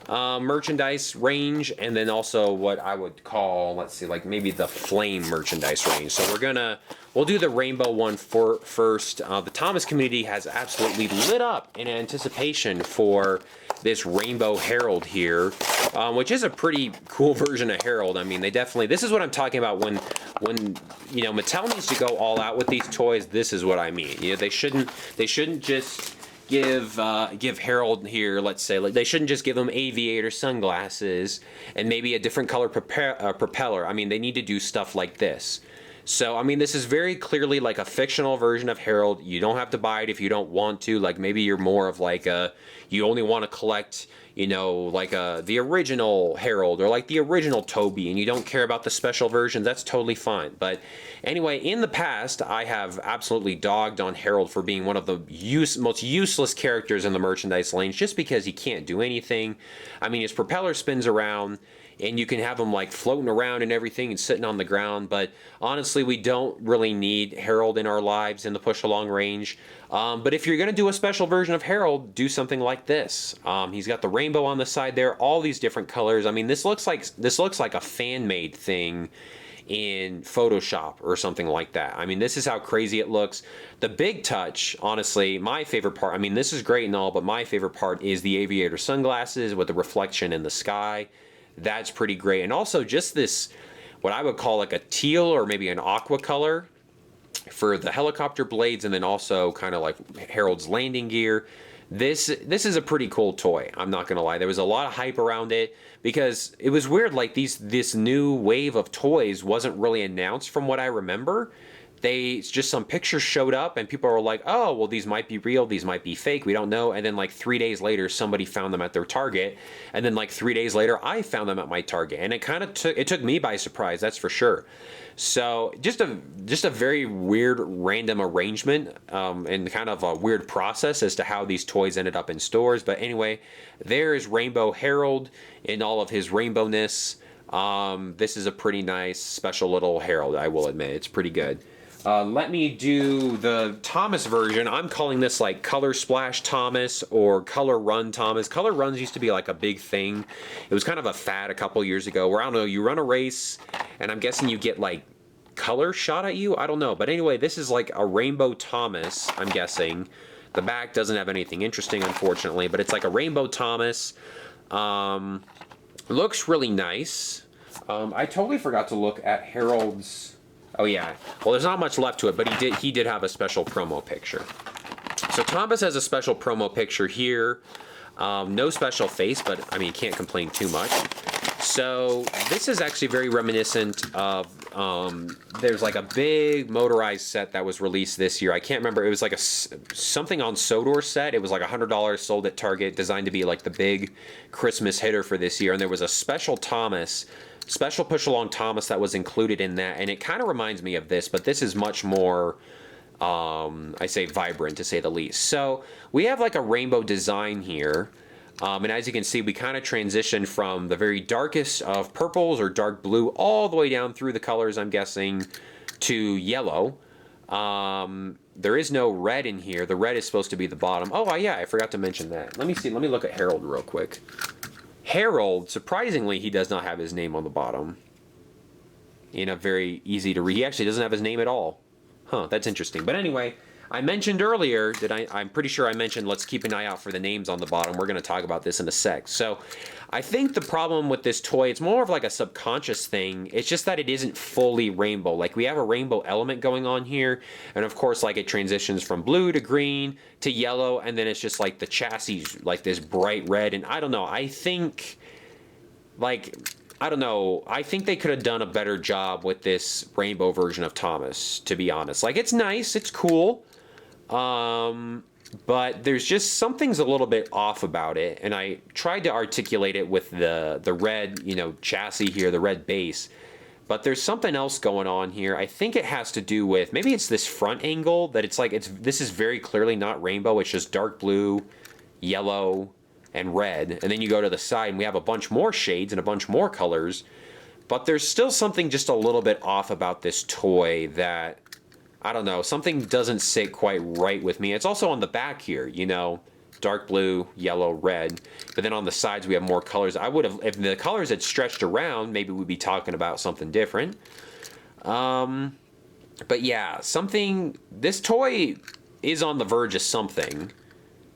merchandise range, and then also what I would call, let's see, like maybe the Flame merchandise range. So we'll do the Rainbow one first. The Thomas community has absolutely lit up in anticipation for this Rainbow Herald here, which is a pretty cool version of Herald. I mean, they definitely, this is what I'm talking about when you know, Mattel needs to go all out with these toys. This is what I mean. You know, they shouldn't just give Herald here, let's say, like, they shouldn't just give them aviator sunglasses and maybe a different color propeller. I mean, they need to do stuff like this. So, I mean, this is very clearly like a fictional version of Herald. You don't have to buy it if you don't want to. Like, maybe you're more of like you only want to collect, you know, like the original Herald or like the original Toby, and you don't care about the special version. That's totally fine. But anyway, in the past, I have absolutely dogged on Herald for being one of the most useless characters in the merchandise lanes, just because he can't do anything. I mean, his propeller spins around, and you can have them like floating around and everything and sitting on the ground, but honestly, we don't really need Herald in our lives in the push-along range. But if you're going to do a special version of Herald, do something like this. He's got the rainbow on the side there, all these different colors. I mean, this looks like a fan-made thing in Photoshop or something like that. I mean, this is how crazy it looks. The big touch, honestly, my favorite part, I mean, this is great and all, but my favorite part is the aviator sunglasses with the reflection in the sky. That's pretty great. And also just this, what I would call like a teal or maybe an aqua color for the helicopter blades, and then also kind of like Herald's landing gear. This is a pretty cool toy. I'm not gonna lie. There was a lot of hype around it because it was weird. Like this new wave of toys wasn't really announced from what I remember. Just some pictures showed up and people were like, oh, well, these might be real, these might be fake, we don't know. And then like 3 days later, somebody found them at their Target. And then like 3 days later, I found them at my Target. And it took me by surprise, that's for sure. So just a very weird random arrangement and kind of a weird process as to how these toys ended up in stores. But anyway, there is Rainbow Herald in all of his rainbowness. This is a pretty nice special little Herald, I will admit. It's pretty good. Let me do the Thomas version. I'm calling this like Color Splash Thomas or Color Run Thomas. Color Runs used to be like a big thing. It was kind of a fad a couple years ago where, I don't know, you run a race and I'm guessing you get like color shot at you. I don't know. But anyway, this is like a Rainbow Thomas, I'm guessing. The back doesn't have anything interesting, unfortunately, but it's like a Rainbow Thomas. Looks really nice. I totally forgot to look at Herald's. Oh yeah, well, there's not much left to it, but he did have a special promo picture. So Thomas has a special promo picture here. No special face, but I mean, can't complain too much. So this is actually very reminiscent of, there's like a big motorized set that was released this year. I can't remember, it was like something on Sodor set. It was like $100 sold at Target, designed to be like the big Christmas hitter for this year. And there was a special push-along Thomas that was included in that, and it kind of reminds me of this, but this is much more, I say vibrant to say the least. So we have like a rainbow design here, and as you can see, we kind of transitioned from the very darkest of purples or dark blue all the way down through the colors, I'm guessing, to yellow. There is no red in here. The red is supposed to be the bottom. Oh, yeah, I forgot to mention that. Let me see. Let me look at Herald real quick. Herald, surprisingly, he does not have his name on the bottom. In a very easy to read. He actually doesn't have his name at all. Huh, that's interesting. But anyway, I mentioned earlier that I'm pretty sure I mentioned let's keep an eye out for the names on the bottom. We're going to talk about this in a sec. So I think the problem with this toy, it's more of like a subconscious thing. It's just that it isn't fully rainbow. Like we have a rainbow element going on here. And of course, like it transitions from blue to green to yellow. And then it's just like the chassis, like this bright red. And I don't know. I think they could have done a better job with this rainbow version of Thomas, to be honest. Like, it's nice, it's cool, but there's just something's a little bit off about it, and I tried to articulate it with the red, chassis here, the red base, but there's something else going on here. I think it has to do with, maybe it's this front angle, that this is very clearly not rainbow, it's just dark blue, yellow, and red, and then you go to the side and we have a bunch more shades and a bunch more colors, but there's still something just a little bit off about this toy that I don't know, something doesn't sit quite right with me. It's also on the back here, you know, dark blue, yellow, red. But then on the sides we have more colors. I would have, if the colors had stretched around, maybe we'd be talking about something different. But yeah, this toy is on the verge of something.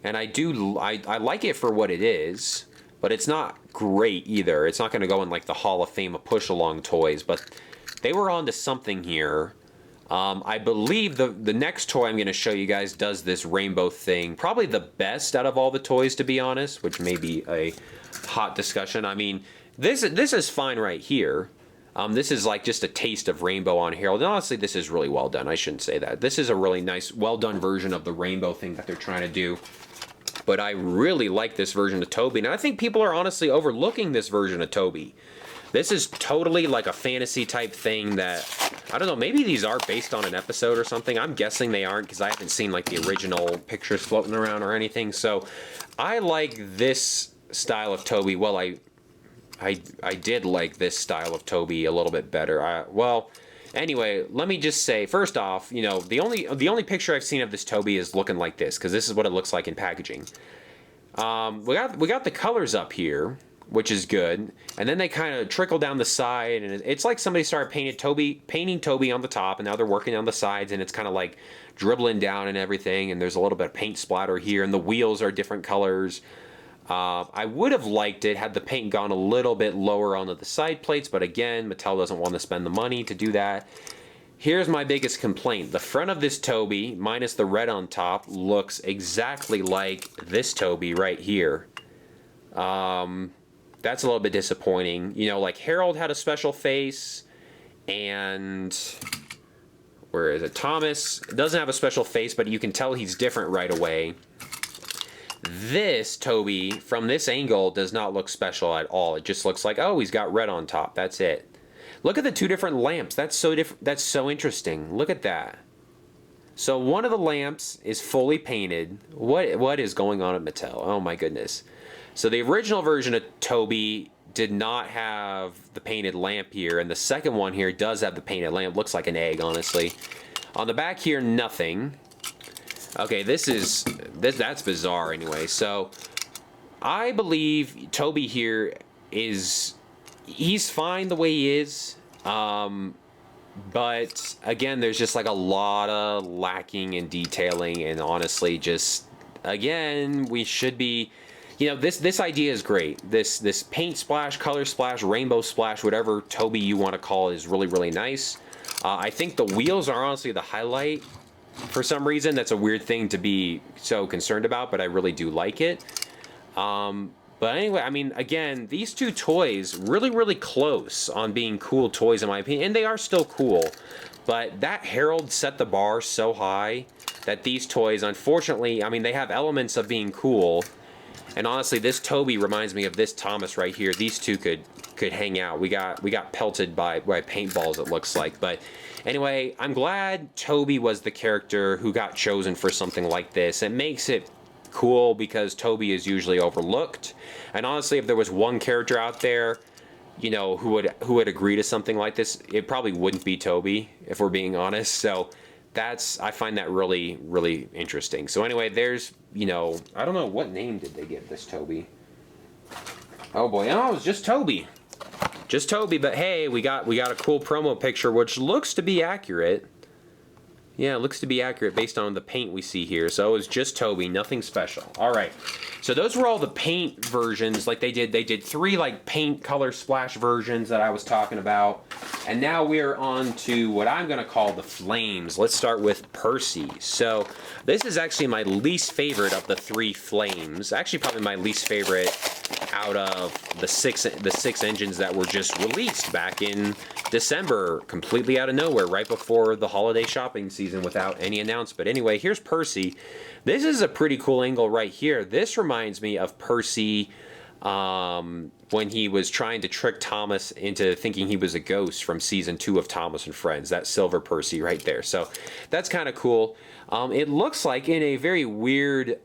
And I like it for what it is, but it's not great either. It's not going to go in like the Hall of Fame of push-along toys, but they were onto something here. I believe the next toy I'm going to show you guys does this rainbow thing. Probably the best out of all the toys, to be honest, which may be a hot discussion. I mean, this is fine right here. This is like just a taste of rainbow on Herald. And honestly, this is really well done. I shouldn't say that. This is a really nice, well done version of the rainbow thing that they're trying to do. But I really like this version of Toby. And I think people are honestly overlooking this version of Toby. This is totally like a fantasy type thing that, I don't know, maybe these are based on an episode or something. I'm guessing they aren't because I haven't seen like the original pictures floating around or anything. So I like this style of Toby. Well, I did like this style of Toby a little bit better. Well, anyway, let me just say, first off, you know, the only picture I've seen of this Toby is looking like this, because this is what it looks like in packaging. We got the colors up here, which is good, and then they kind of trickle down the side, and it's like somebody started painting Toby on the top, and now they're working on the sides, and it's kind of like dribbling down and everything, and there's a little bit of paint splatter here, and the wheels are different colors. I would have liked it had the paint gone a little bit lower onto the side plates, but again, Mattel doesn't want to spend the money to do that. Here's my biggest complaint. The front of this Toby, minus the red on top, looks exactly like this Toby right here. That's a little bit disappointing. You know, like Herald had a special face, and where is it? Thomas doesn't have a special face, but you can tell he's different right away. This Toby, from this angle, does not look special at all. It just looks like, oh, he's got red on top. That's it. Look at the two different lamps. That's so different. That's so interesting. Look at that. So one of the lamps is fully painted. What is going on at Mattel? Oh my goodness. So the original version of Toby did not have the painted lamp here, and the second one here does have the painted lamp. Looks like an egg, honestly. On the back here, nothing. Okay, that's bizarre anyway. So I believe Toby here he's fine the way he is. But again, there's just like a lot of lacking in detailing, and honestly, just again, we should be, you know, this idea is great. This paint splash, color splash, rainbow splash, whatever Toby you want to call it, is really, really nice. I think the wheels are honestly the highlight. For some reason, that's a weird thing to be so concerned about, but I really do like it. But anyway, I mean, again, these two toys, really, really close on being cool toys in my opinion, and they are still cool. But that Herald set the bar so high that these toys, unfortunately, I mean, they have elements of being cool. And honestly, this Toby reminds me of this Thomas right here. These two could hang out. We got pelted by paintballs, it looks like. But anyway, I'm glad Toby was the character who got chosen for something like this. It makes it cool because Toby is usually overlooked. And honestly, if there was one character out there, you know, who would agree to something like this, it probably wouldn't be Toby, if we're being honest. So I find that really, really interesting. So anyway, there's, you know, I don't know, what name did they give this Toby? Oh boy, oh, it was just Toby. Just Toby, but hey, we got a cool promo picture, which looks to be accurate. Yeah, it looks to be accurate based on the paint we see here. So it was just Toby, nothing special. All right. So those were all the paint versions. Like they did 3 like paint color splash versions that I was talking about. And now we're on to what I'm going to call the flames. Let's start with Percy. So this is actually my least favorite of the 3 flames. Actually, probably my least favorite out of the six engines that were just released back in December, completely out of nowhere, right before the holiday shopping season without any announcement. Anyway, here's Percy. This is a pretty cool angle right here. This reminds me of Percy when he was trying to trick Thomas into thinking he was a ghost from season 2 of Thomas and Friends. That silver Percy right there. So that's kind of cool. It looks like, in a very weird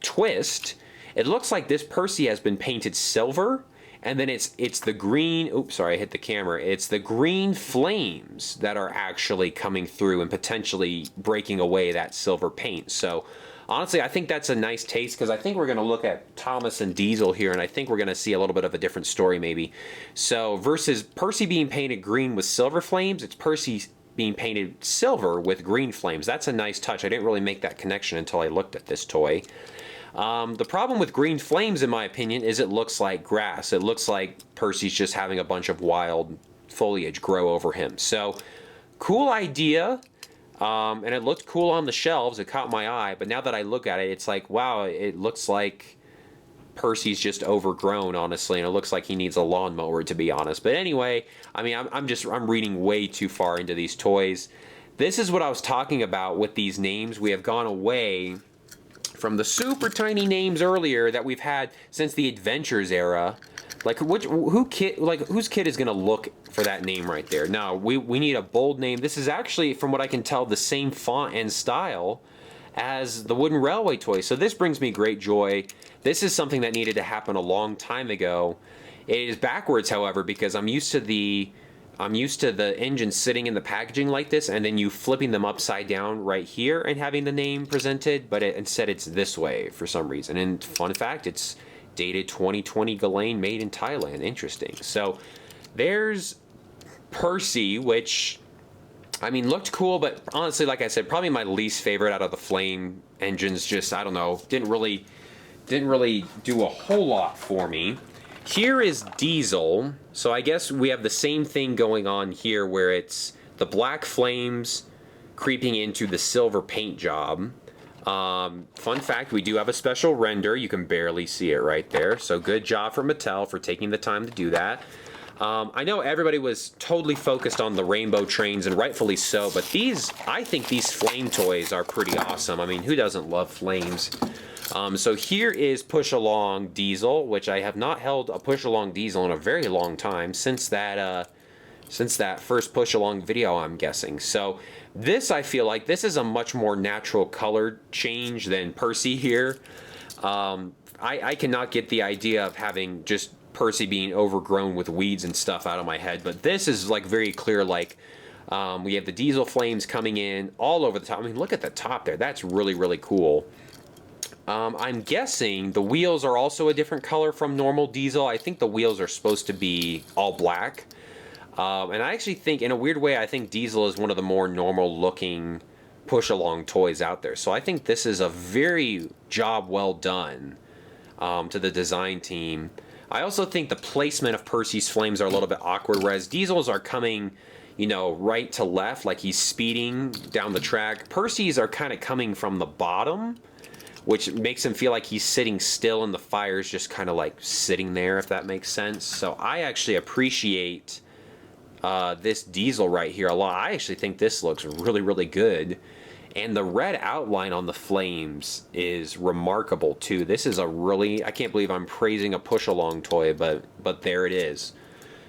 twist, it looks like this Percy has been painted silver, And then it's the green, oops, sorry, I hit the camera. It's the green flames that are actually coming through and potentially breaking away that silver paint. So honestly, I think that's a nice taste, because I think we're going to look at Thomas and Diesel here, and I think we're going to see a little bit of a different story maybe. So versus Percy being painted green with silver flames, it's Percy being painted silver with green flames. That's a nice touch. I didn't really make that connection until I looked at this toy. The problem with green flames, in my opinion, is it looks like grass. It looks like Percy's just having a bunch of wild foliage grow over him. So, cool idea. And it looked cool on the shelves. It caught my eye. But now that I look at it, it's like, wow, it looks like Percy's just overgrown, honestly. And it looks like he needs a lawnmower, to be honest. But anyway, I mean, I'm reading way too far into these toys. This is what I was talking about with these names. We have gone away from the super tiny names earlier that we've had since the Adventures era. Like, whose kid is gonna look for that name right there? No, we need a bold name. This is actually, from what I can tell, the same font and style as the Wooden Railway toy. So this brings me great joy. This is something that needed to happen a long time ago. It is backwards, however, because I'm used to the engine sitting in the packaging like this, and then you flipping them upside down right here and having the name presented, but instead it's this way for some reason. And fun fact, it's dated 2020 Ghislaine, made in Thailand. Interesting. So there's Percy, which, I mean, looked cool, but honestly, like I said, probably my least favorite out of the flame engines. Just, I don't know, didn't really do a whole lot for me. Here is Diesel. So I guess we have the same thing going on here, where it's the black flames creeping into the silver paint job. Fun fact, we do have a special render. You can barely see it right there. So good job for Mattel for taking the time to do that. I know everybody was totally focused on the rainbow trains, and rightfully so, but I think these flame toys are pretty awesome. I mean, who doesn't love flames? So here is Push Along Diesel, which I have not held a Push Along Diesel in a very long time, since that first Push Along video, I'm guessing. So this, I feel like this is a much more natural color change than Percy here. I cannot get the idea of having just Percy being overgrown with weeds and stuff out of my head, but this is like very clear. Like, we have the Diesel flames coming in all over the top. I mean, look at the top there. That's really, really cool. I'm guessing the wheels are also a different color from normal Diesel. I think the wheels are supposed to be all black. And I actually think, in a weird way, I think Diesel is one of the more normal looking push-along toys out there. So I think this is a very job well done to the design team. I also think the placement of Percy's flames are a little bit awkward, whereas Diesel's are coming, you know, right to left, like he's speeding down the track. Percy's are kind of coming from the bottom, which makes him feel like he's sitting still and the fire's just kind of like sitting there, if that makes sense. So I actually appreciate this Diesel right here a lot. I actually think this looks really, really good. And the red outline on the flames is remarkable too. This is a really, I can't believe I'm praising a push-along toy, but there it is.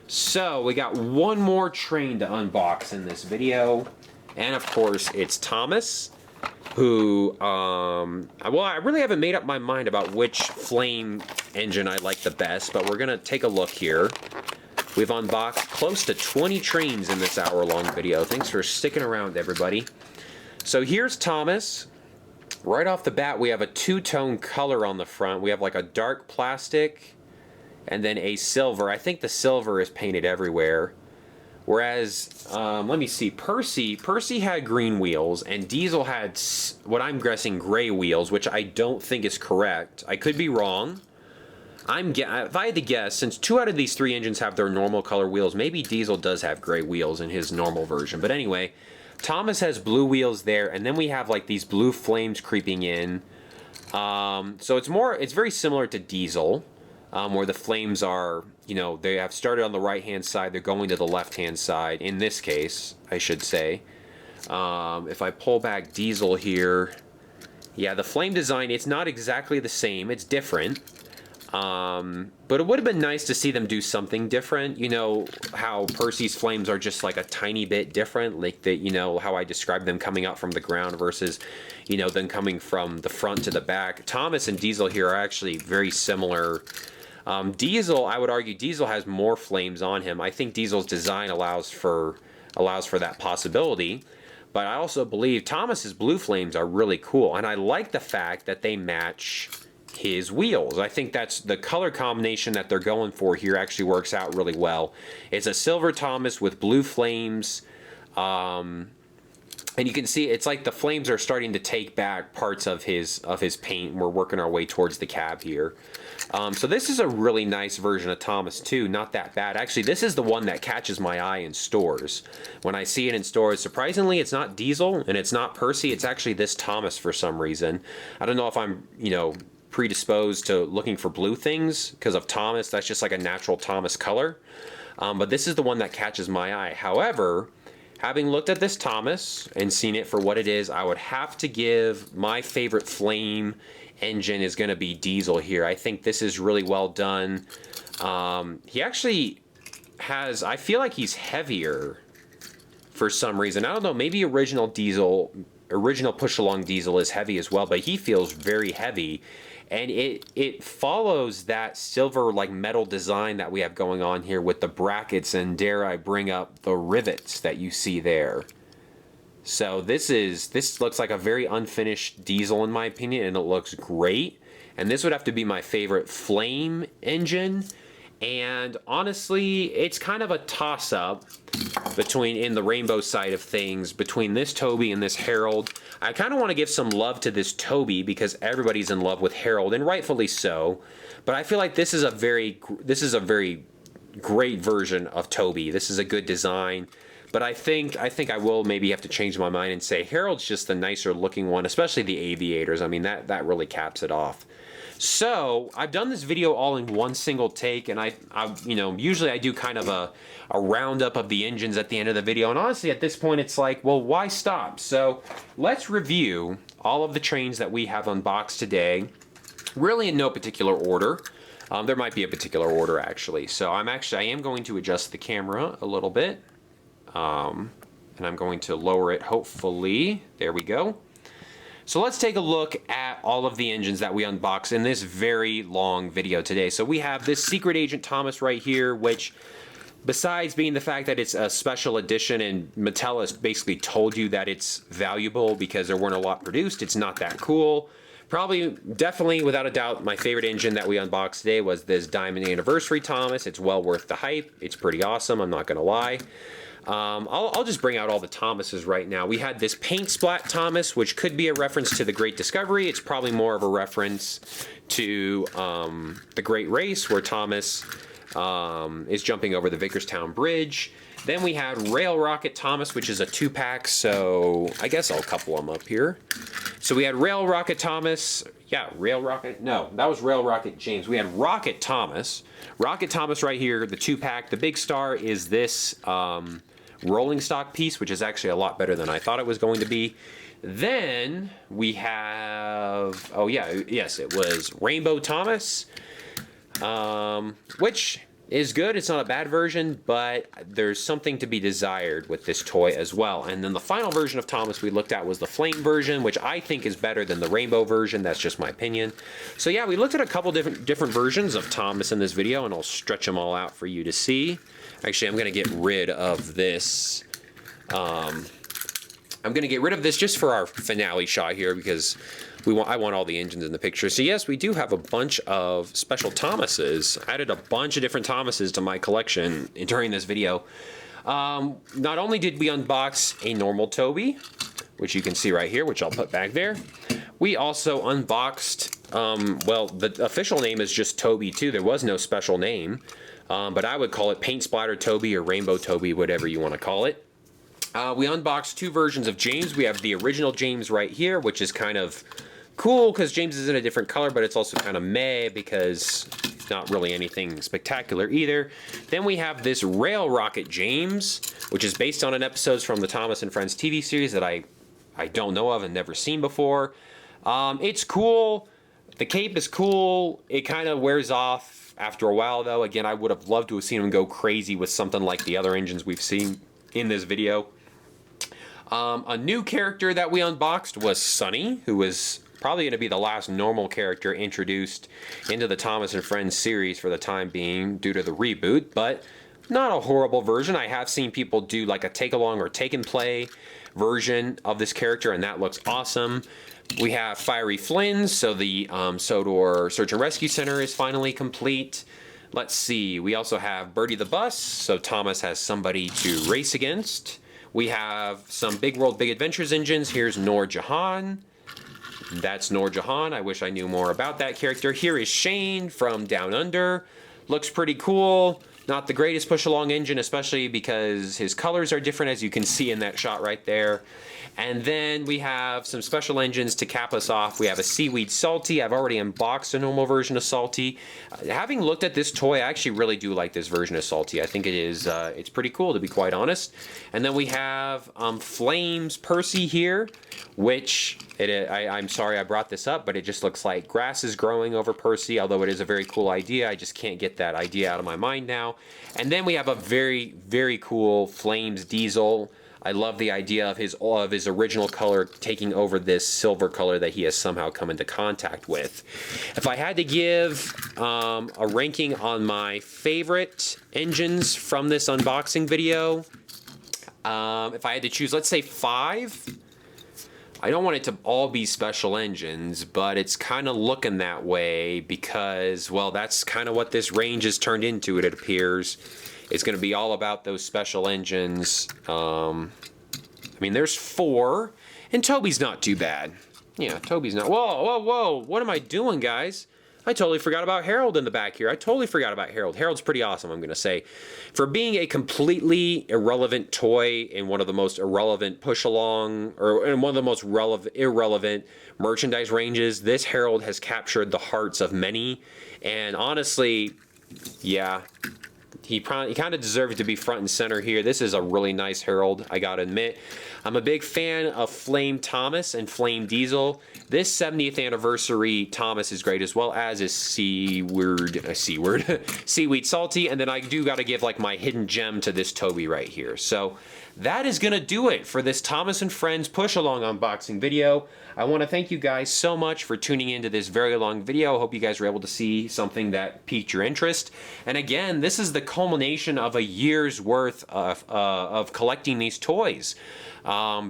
So we got one more train to unbox in this video. And of course, it's Thomas, who, well, I really haven't made up my mind about which flame engine I like the best, but we're going to take a look here. We've unboxed close to 20 trains in this hour-long video. Thanks for sticking around, everybody. So here's Thomas. Right off the bat, we have a two-tone color on the front. We have like a dark plastic and then a silver. I think the silver is painted everywhere. Whereas, let me see, Percy had green wheels, and Diesel had what I'm guessing gray wheels, which I don't think is correct. I could be wrong. If I had to guess, since 2 out of these 3 engines have their normal color wheels, maybe Diesel does have gray wheels in his normal version. But anyway, Thomas has blue wheels there, and then we have like these blue flames creeping in. So it's very similar to Diesel, where the flames are, you know, they have started on the right-hand side, they're going to the left-hand side, in this case, I should say. If I pull back Diesel here, yeah, the flame design, it's not exactly the same, it's different. But it would have been nice to see them do something different. You know, how Percy's flames are just like a tiny bit different, like that, you know, how I described them coming out from the ground versus, you know, them coming from the front to the back. Thomas and Diesel here are actually very similar Diesel, I would argue Diesel has more flames on him. I think Diesel's design allows for that possibility. But I also believe Thomas's blue flames are really cool, and I like the fact that they match his wheels. I think that's the color combination that they're going for here actually works out really well. It's a silver Thomas with blue flames, and you can see it's like the flames are starting to take back parts of his paint. We're working our way towards the cab here. So this is a really nice version of Thomas too, not that bad. Actually, this is the one that catches my eye in stores. When I see it in stores, surprisingly, it's not Diesel and it's not Percy, it's actually this Thomas for some reason. I don't know if I'm, predisposed to looking for blue things because of Thomas. That's just like a natural Thomas color. But this is the one that catches my eye. However, having looked at this Thomas and seen it for what it is, I would have to give my favorite flame engine is going to be Diesel here. I think this is really well done. He actually has, I feel like he's heavier for some reason. I don't know, maybe original push-along Diesel is heavy as well, but he feels very heavy. And it follows that silver like metal design that we have going on here with the brackets, and dare I bring up the rivets that you see there. So this looks like a very unfinished Diesel in my opinion, and it looks great. And this would have to be my favorite flame engine. And honestly, it's kind of a toss-up between, in the rainbow side of things, between this Toby and this Herald. I kind of want to give some love to this Toby because everybody's in love with Herald, and rightfully so. But I feel like this is a very great version of Toby. This is a good design. But I think I will maybe have to change my mind and say Herald's just the nicer looking one, especially the aviators. I mean, that really caps it off. So I've done this video all in one single take, and I usually I do kind of a roundup of the engines at the end of the video, and honestly at this point it's like, well, why stop? So let's review all of the trains that we have unboxed today, really in no particular order. There might be a particular order actually. So I am going to adjust the camera a little bit, and I'm going to lower it hopefully. There we go. So let's take a look at all of the engines that we unbox in this very long video today. So we have this Secret Agent Thomas right here, which besides being the fact that it's a special edition and Mattel has basically told you that it's valuable because there weren't a lot produced, it's not that cool. Definitely, without a doubt, my favorite engine that we unboxed today was this Diamond Anniversary Thomas. It's well worth the hype. It's pretty awesome, I'm not gonna lie. I'll just bring out all the Thomases right now. We had this Paint Splat Thomas, which could be a reference to the Great Discovery. It's probably more of a reference to the Great Race, where Thomas is jumping over the Vickerstown Bridge. Then we had Rail Rocket Thomas, which is a 2-pack, so I guess I'll couple them up here. So we had Rail Rocket Thomas. Yeah, Rail Rocket. No, that was Rail Rocket James. We had Rocket Thomas. Rocket Thomas right here, the 2-pack. The big star is this rolling stock piece, which is actually a lot better than I thought it was going to be. Then we have, it was Rainbow Thomas, which is good. It's not a bad version, but there's something to be desired with this toy as well. And then the final version of Thomas we looked at was the Flame version, which I think is better than the Rainbow version. That's just my opinion. So yeah, we looked at a couple different versions of Thomas in this video, and I'll stretch them all out for you to see. Actually, I'm going to get rid of this. I'm going to get rid of this just for our finale shot here because I want all the engines in the picture. So yes, we do have a bunch of special Thomases. I added a bunch of different Thomases to my collection during this video. Not only did we unbox a normal Toby, which you can see right here, which I'll put back there, we also unboxed, well, the official name is just Toby too. There was no special name, but I would call it Paint Splatter Toby or Rainbow Toby, whatever you want to call it. We unboxed 2 versions of James. We have the original James right here, which is kind of cool because James is in a different color, but it's also kind of meh because it's not really anything spectacular either. Then we have this Rail Rocket James, which is based on an episode from the Thomas and Friends TV series that I don't know of and never seen before. It's cool. The cape is cool. It kind of wears off after a while, though. Again, I would have loved to have seen him go crazy with something like the other engines we've seen in this video. A new character that we unboxed was Sunny, who was probably going to be the last normal character introduced into the Thomas and Friends series for the time being due to the reboot, but not a horrible version. I have seen people do like a take-along or take-and-play version of this character, and that looks awesome. We have Fiery Flynn, so the Sodor Search and Rescue Center is finally complete. Let's see, we also have Birdie the Bus, so Thomas has somebody to race against. We have some Big World, Big Adventures engines. Here's Norja. That's Norja. I wish I knew more about that character. Here is Shane from Down Under. Looks pretty cool. Not the greatest push-along engine, especially because his colors are different, as you can see in that shot right there. And then we have some special engines to cap us off. We have a Seaweed Salty. I've already unboxed a normal version of Salty. Having looked at this toy, I actually really do like this version of Salty. I think it is, it's pretty cool, to be quite honest. And then we have Flames Percy here, which, I'm sorry I brought this up, but it just looks like grass is growing over Percy, although it is a very cool idea. I just can't get that idea out of my mind now. And then we have a very, very cool Flames Diesel. I love the idea of his original color taking over this silver color that he has somehow come into contact with. If I had to give a ranking on my favorite engines from this unboxing video, if I had to choose, let's say 5. I don't want it to all be special engines, but it's kind of looking that way because, well, that's kind of what this range has turned into, it appears. It's going to be all about those special engines. I mean, there's 4, and Toby's not too bad. Yeah, Toby's not. Whoa, whoa, whoa. What am I doing, guys? I totally forgot about Herald in the back here. I totally forgot about Herald. Herald's pretty awesome, I'm going to say. For being a completely irrelevant toy in one of the most irrelevant push-along, or in one of the most irrelevant merchandise ranges, this Herald has captured the hearts of many. And honestly, yeah, he kind of deserves to be front and center here. This is a really nice Herald, I gotta admit. I'm a big fan of Flame Thomas and Flame Diesel. This 70th anniversary Thomas is great, as well as is Seaweed Salty, and then I do gotta give like my hidden gem to this Toby right here. So that is gonna do it for this Thomas and Friends push-along unboxing video. I want to thank you guys so much for tuning into this very long video. I hope you guys were able to see something that piqued your interest. And again, this is the culmination of a year's worth of collecting these toys.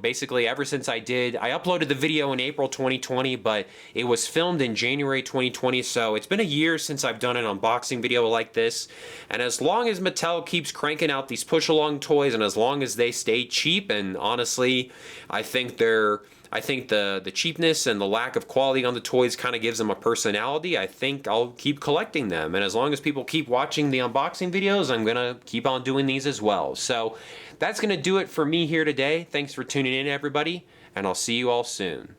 Basically, ever since I uploaded the video in April 2020, but it was filmed in January 2020, so it's been a year since I've done an unboxing video like this. And as long as Mattel keeps cranking out these push-along toys, and as long as they stay cheap, and honestly, I think the cheapness and the lack of quality on the toys kind of gives them a personality. I think I'll keep collecting them. And as long as people keep watching the unboxing videos, I'm going to keep on doing these as well. So that's going to do it for me here today. Thanks for tuning in, everybody, and I'll see you all soon.